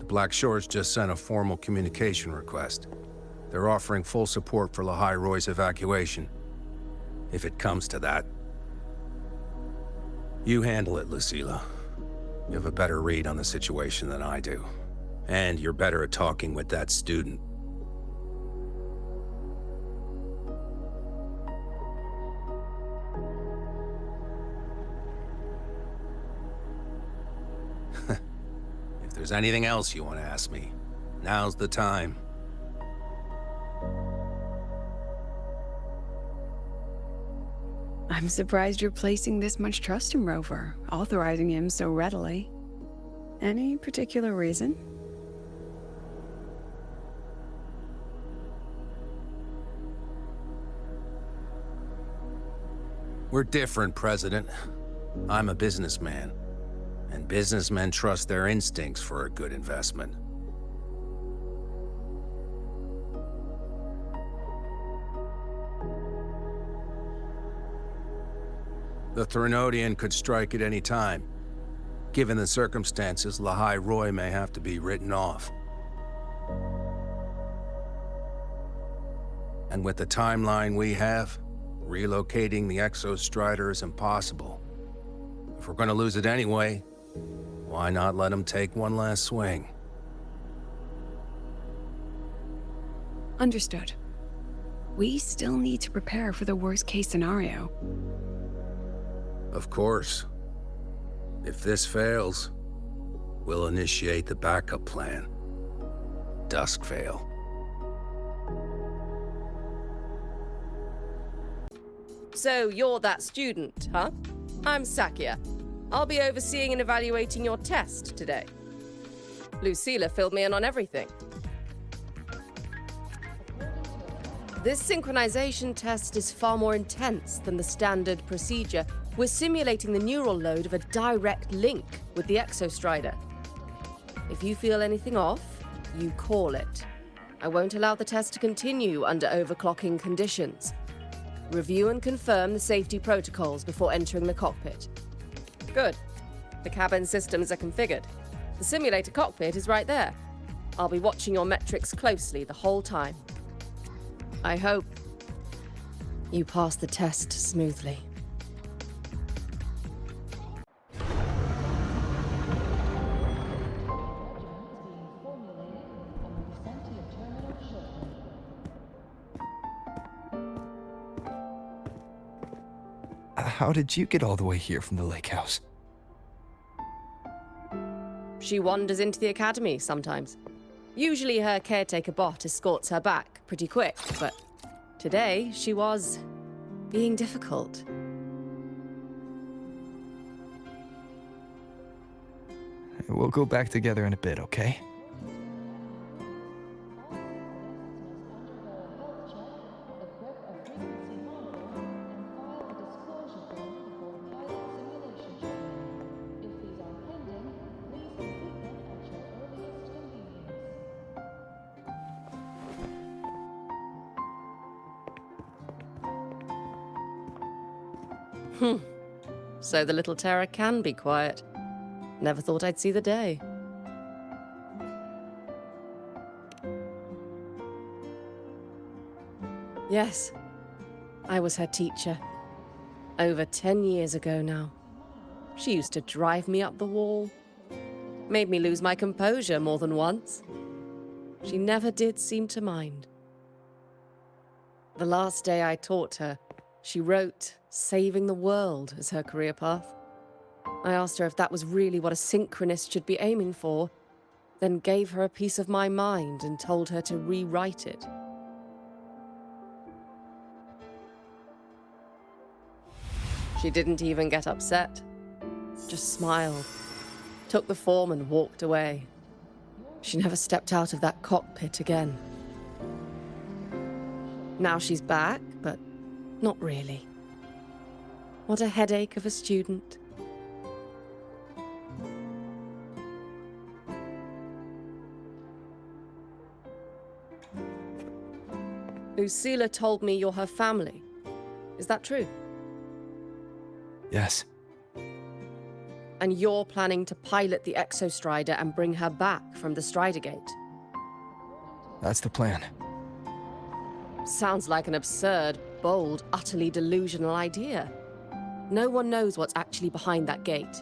Black Shores just sent a formal communication request. They're offering full support for Lahai Roy's evacuation, if it comes to that. You handle it, Lucilla. You have a better read on the situation than I do. And you're better at talking with that student. If there's anything else you want to ask me, now's the time. I'm surprised you're placing this much trust in Rover, authorizing him so readily. Any particular reason? We're different, President. I'm a businessman, and businessmen trust their instincts for a good investment. The Threnodian could strike at any time. Given the circumstances, Lahai Roy may have to be written off. And with the timeline we have, relocating the Exostrider is impossible. If we're gonna lose it anyway, why not let him take one last swing? Understood. We still need to prepare for the worst-case scenario. Of course. If this fails, we'll initiate the backup plan. Duskvale. So you're that student, huh? I'm Sakura. I'll be overseeing and evaluating your test today. Lucilla filled me in on everything. This synchronization test is far more intense than the standard procedure. We're simulating the neural load of a direct link with the Exostrider. If you feel anything off, you call it. I won't allow the test to continue under overclocking conditions. Review and confirm the safety protocols before entering the cockpit. Good. The cabin systems are configured. The simulator cockpit is right there. I'll be watching your metrics closely the whole time. I hope you pass the test smoothly. How did you get all the way here from the lake house? She wanders into the academy sometimes. Usually her caretaker bot escorts her back pretty quick, but today she was being difficult. We'll go back together in a bit, okay? So the little terror can be quiet. Never thought I'd see the day. Yes, I was her teacher. Over 10 years ago now. She used to drive me up the wall. Made me lose my composure more than once. She never did seem to mind. The last day I taught her, she wrote saving the world as her career path. I asked her if that was really what a synchronist should be aiming for, then gave her a piece of my mind and told her to rewrite it. She didn't even get upset, just smiled, took the form and walked away. She never stepped out of that cockpit again. Now she's back, but not really. What a headache of a student. Lucilla told me you're her family. Is that true? Yes. And you're planning to pilot the Exostrider and bring her back from the Strider Gate? That's the plan. Sounds like an absurd, bold, utterly delusional idea. No one knows what's actually behind that gate.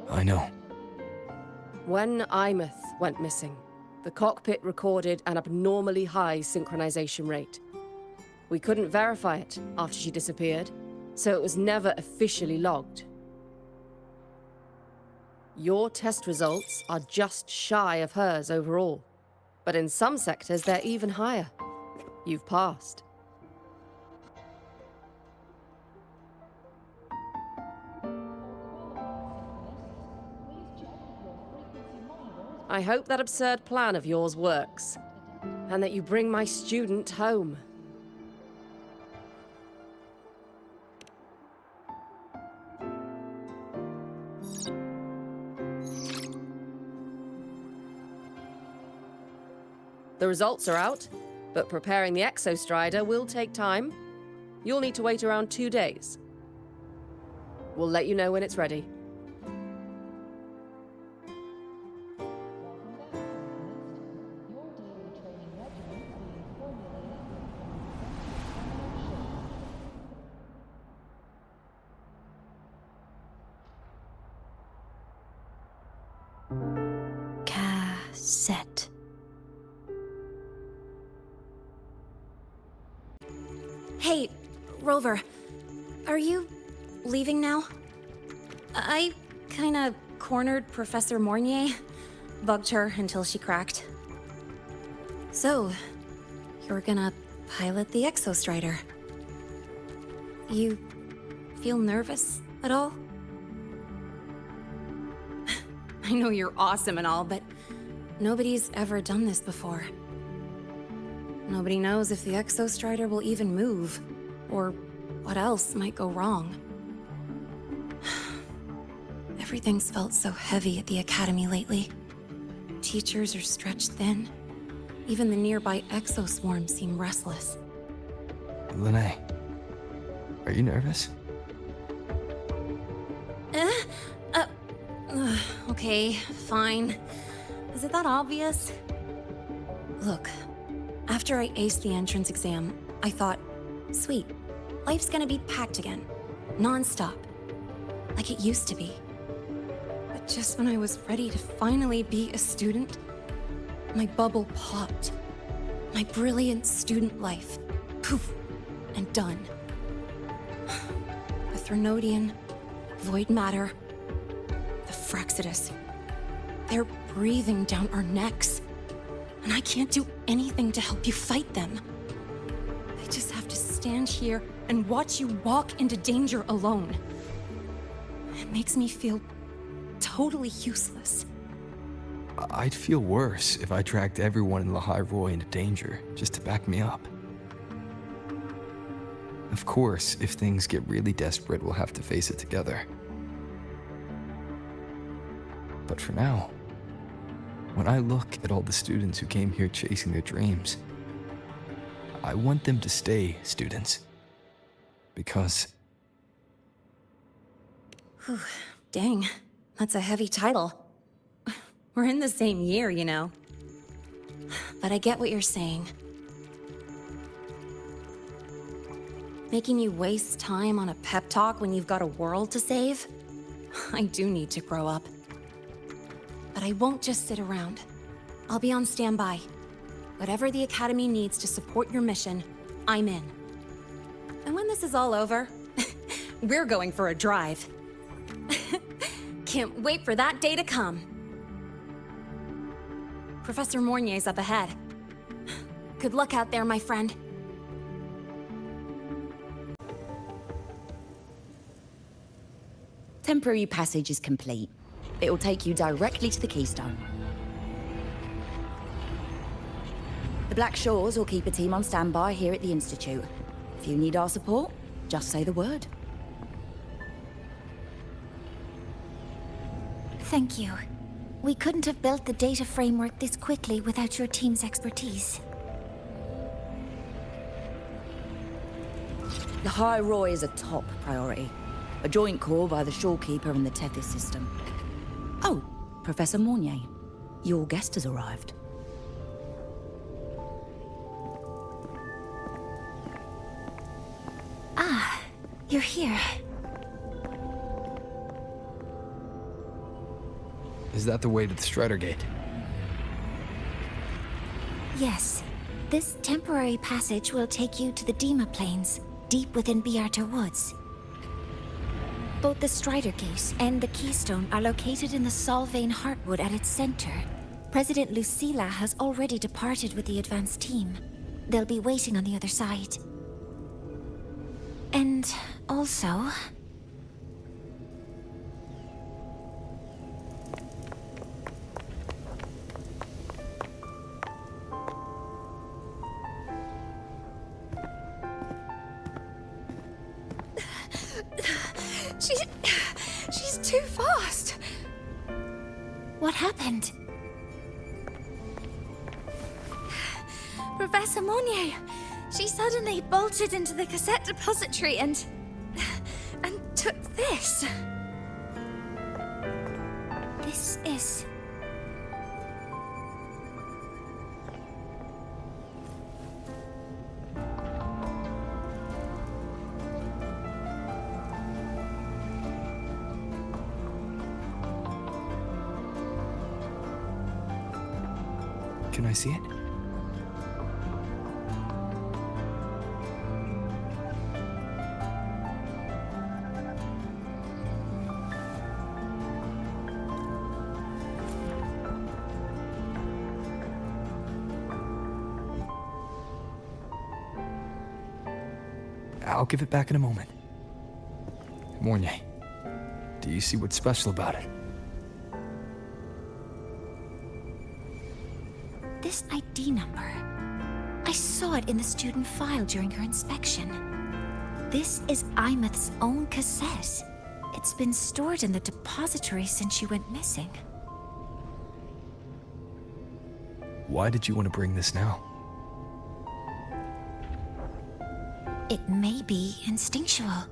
I know. When Imeth went missing, the cockpit recorded an abnormally high synchronization rate. We couldn't verify it after she disappeared, so it was never officially logged. Your test results are just shy of hers overall, but in some sectors they're even higher. You've passed. I hope that absurd plan of yours works, and that you bring my student home. The results are out, but preparing the Exostrider will take time. You'll need to wait around 2 days. We'll let you know when it's ready. Cassette. Hey, Rover, are you leaving now? I kinda cornered Professor Mornier, bugged her until she cracked. So, you're gonna pilot the Exostrider. You feel nervous at all? I know you're awesome and all, but nobody's ever done this before. Nobody knows if the Exostrider will even move, or what else might go wrong. Everything's felt so heavy at the Academy lately. Teachers are stretched thin. Even the nearby exoswarms seem restless. Lene, are you nervous? Okay, fine. Is it that obvious? Look, after I aced the entrance exam, I thought, sweet, life's gonna be packed again. Non-stop. Like it used to be. But just when I was ready to finally be a student, my bubble popped. My brilliant student life, poof, and done. The Threnodian, void matter, the Fraxidus. They're breathing down our necks. And I can't do anything to help you fight them. I just have to stand here and watch you walk into danger alone. It makes me feel totally useless. I'd feel worse if I dragged everyone in Lahairoi into danger just to back me up. Of course, if things get really desperate, we'll have to face it together. But for now, when I look at all the students who came here chasing their dreams, I want them to stay students. Because... Whew, dang, that's a heavy title. We're in the same year, you know. But I get what you're saying. Making you waste time on a pep talk when you've got a world to save? I do need to grow up. But I won't just sit around. I'll be on standby. Whatever the Academy needs to support your mission, I'm in. And when this is all over, we're going for a drive. Can't wait for that day to come. Professor Mornier's up ahead. Good luck out there, my friend. Temporary passage is complete. It will take you directly to the Keystone. The Black Shores will keep a team on standby here at the Institute. If you need our support, just say the word. Thank you. We couldn't have built the data framework this quickly without your team's expertise. Lahairoi is a top priority. A joint call by the Shorekeeper and the Tethys system. Oh, Professor Mornier, your guest has arrived. Ah, you're here. Is that the way to the Strider Gate? Yes. This temporary passage will take you to the Dima Plains, deep within Biarter Woods. Both the Strider Gate and the Keystone are located in the Solvane Heartwood at its center. President Lucilla has already departed with the advanced team. They'll be waiting on the other side. And also... She's too fast. What happened? Professor Monnier, she suddenly bolted into the cassette depository and took this. This is... Can I see it? I'll give it back in a moment. Mornay, do you see what's special about it? This ID number. I saw it in the student file during her inspection. This is Imeth's own cassette. It's been stored in the depository since she went missing. Why did you want to bring this now? It may be instinctual.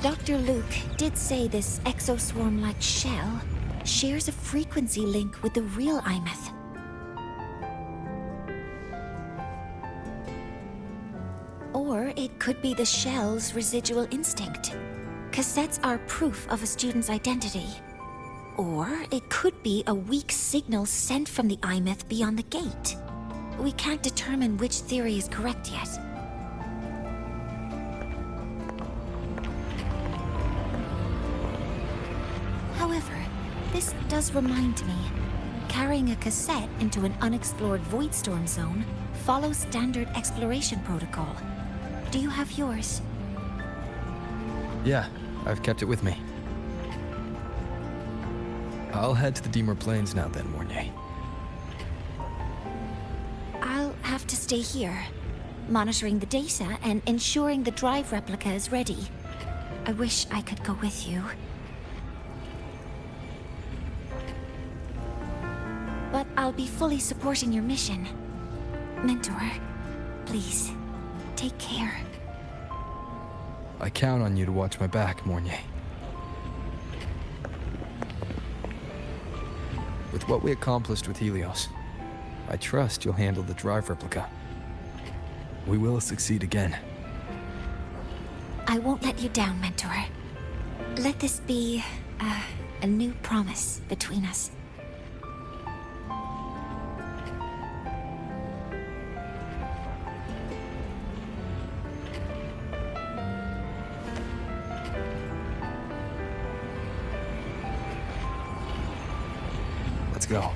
Dr. Luke did say this exoswarm-like shell shares a frequency link with the real Imeth. Or it could be the shell's residual instinct. Cassettes are proof of a student's identity. Or it could be a weak signal sent from the Imeth beyond the gate. We can't determine which theory is correct yet. However, this does remind me, carrying a cassette into an unexplored Voidstorm zone follows standard exploration protocol. Do you have yours? Yeah, I've kept it with me. I'll head to the Deemer Plains now then, Mornay. I'll have to stay here, monitoring the data and ensuring the drive replica is ready. I wish I could go with you. But I'll be fully supporting your mission. Mentor, please, take care. I count on you to watch my back, Mornay. With what we accomplished with Helios, I trust you'll handle the drive replica. We will succeed again. I won't let you down, Mentor. Let this be a new promise between us. Let's go.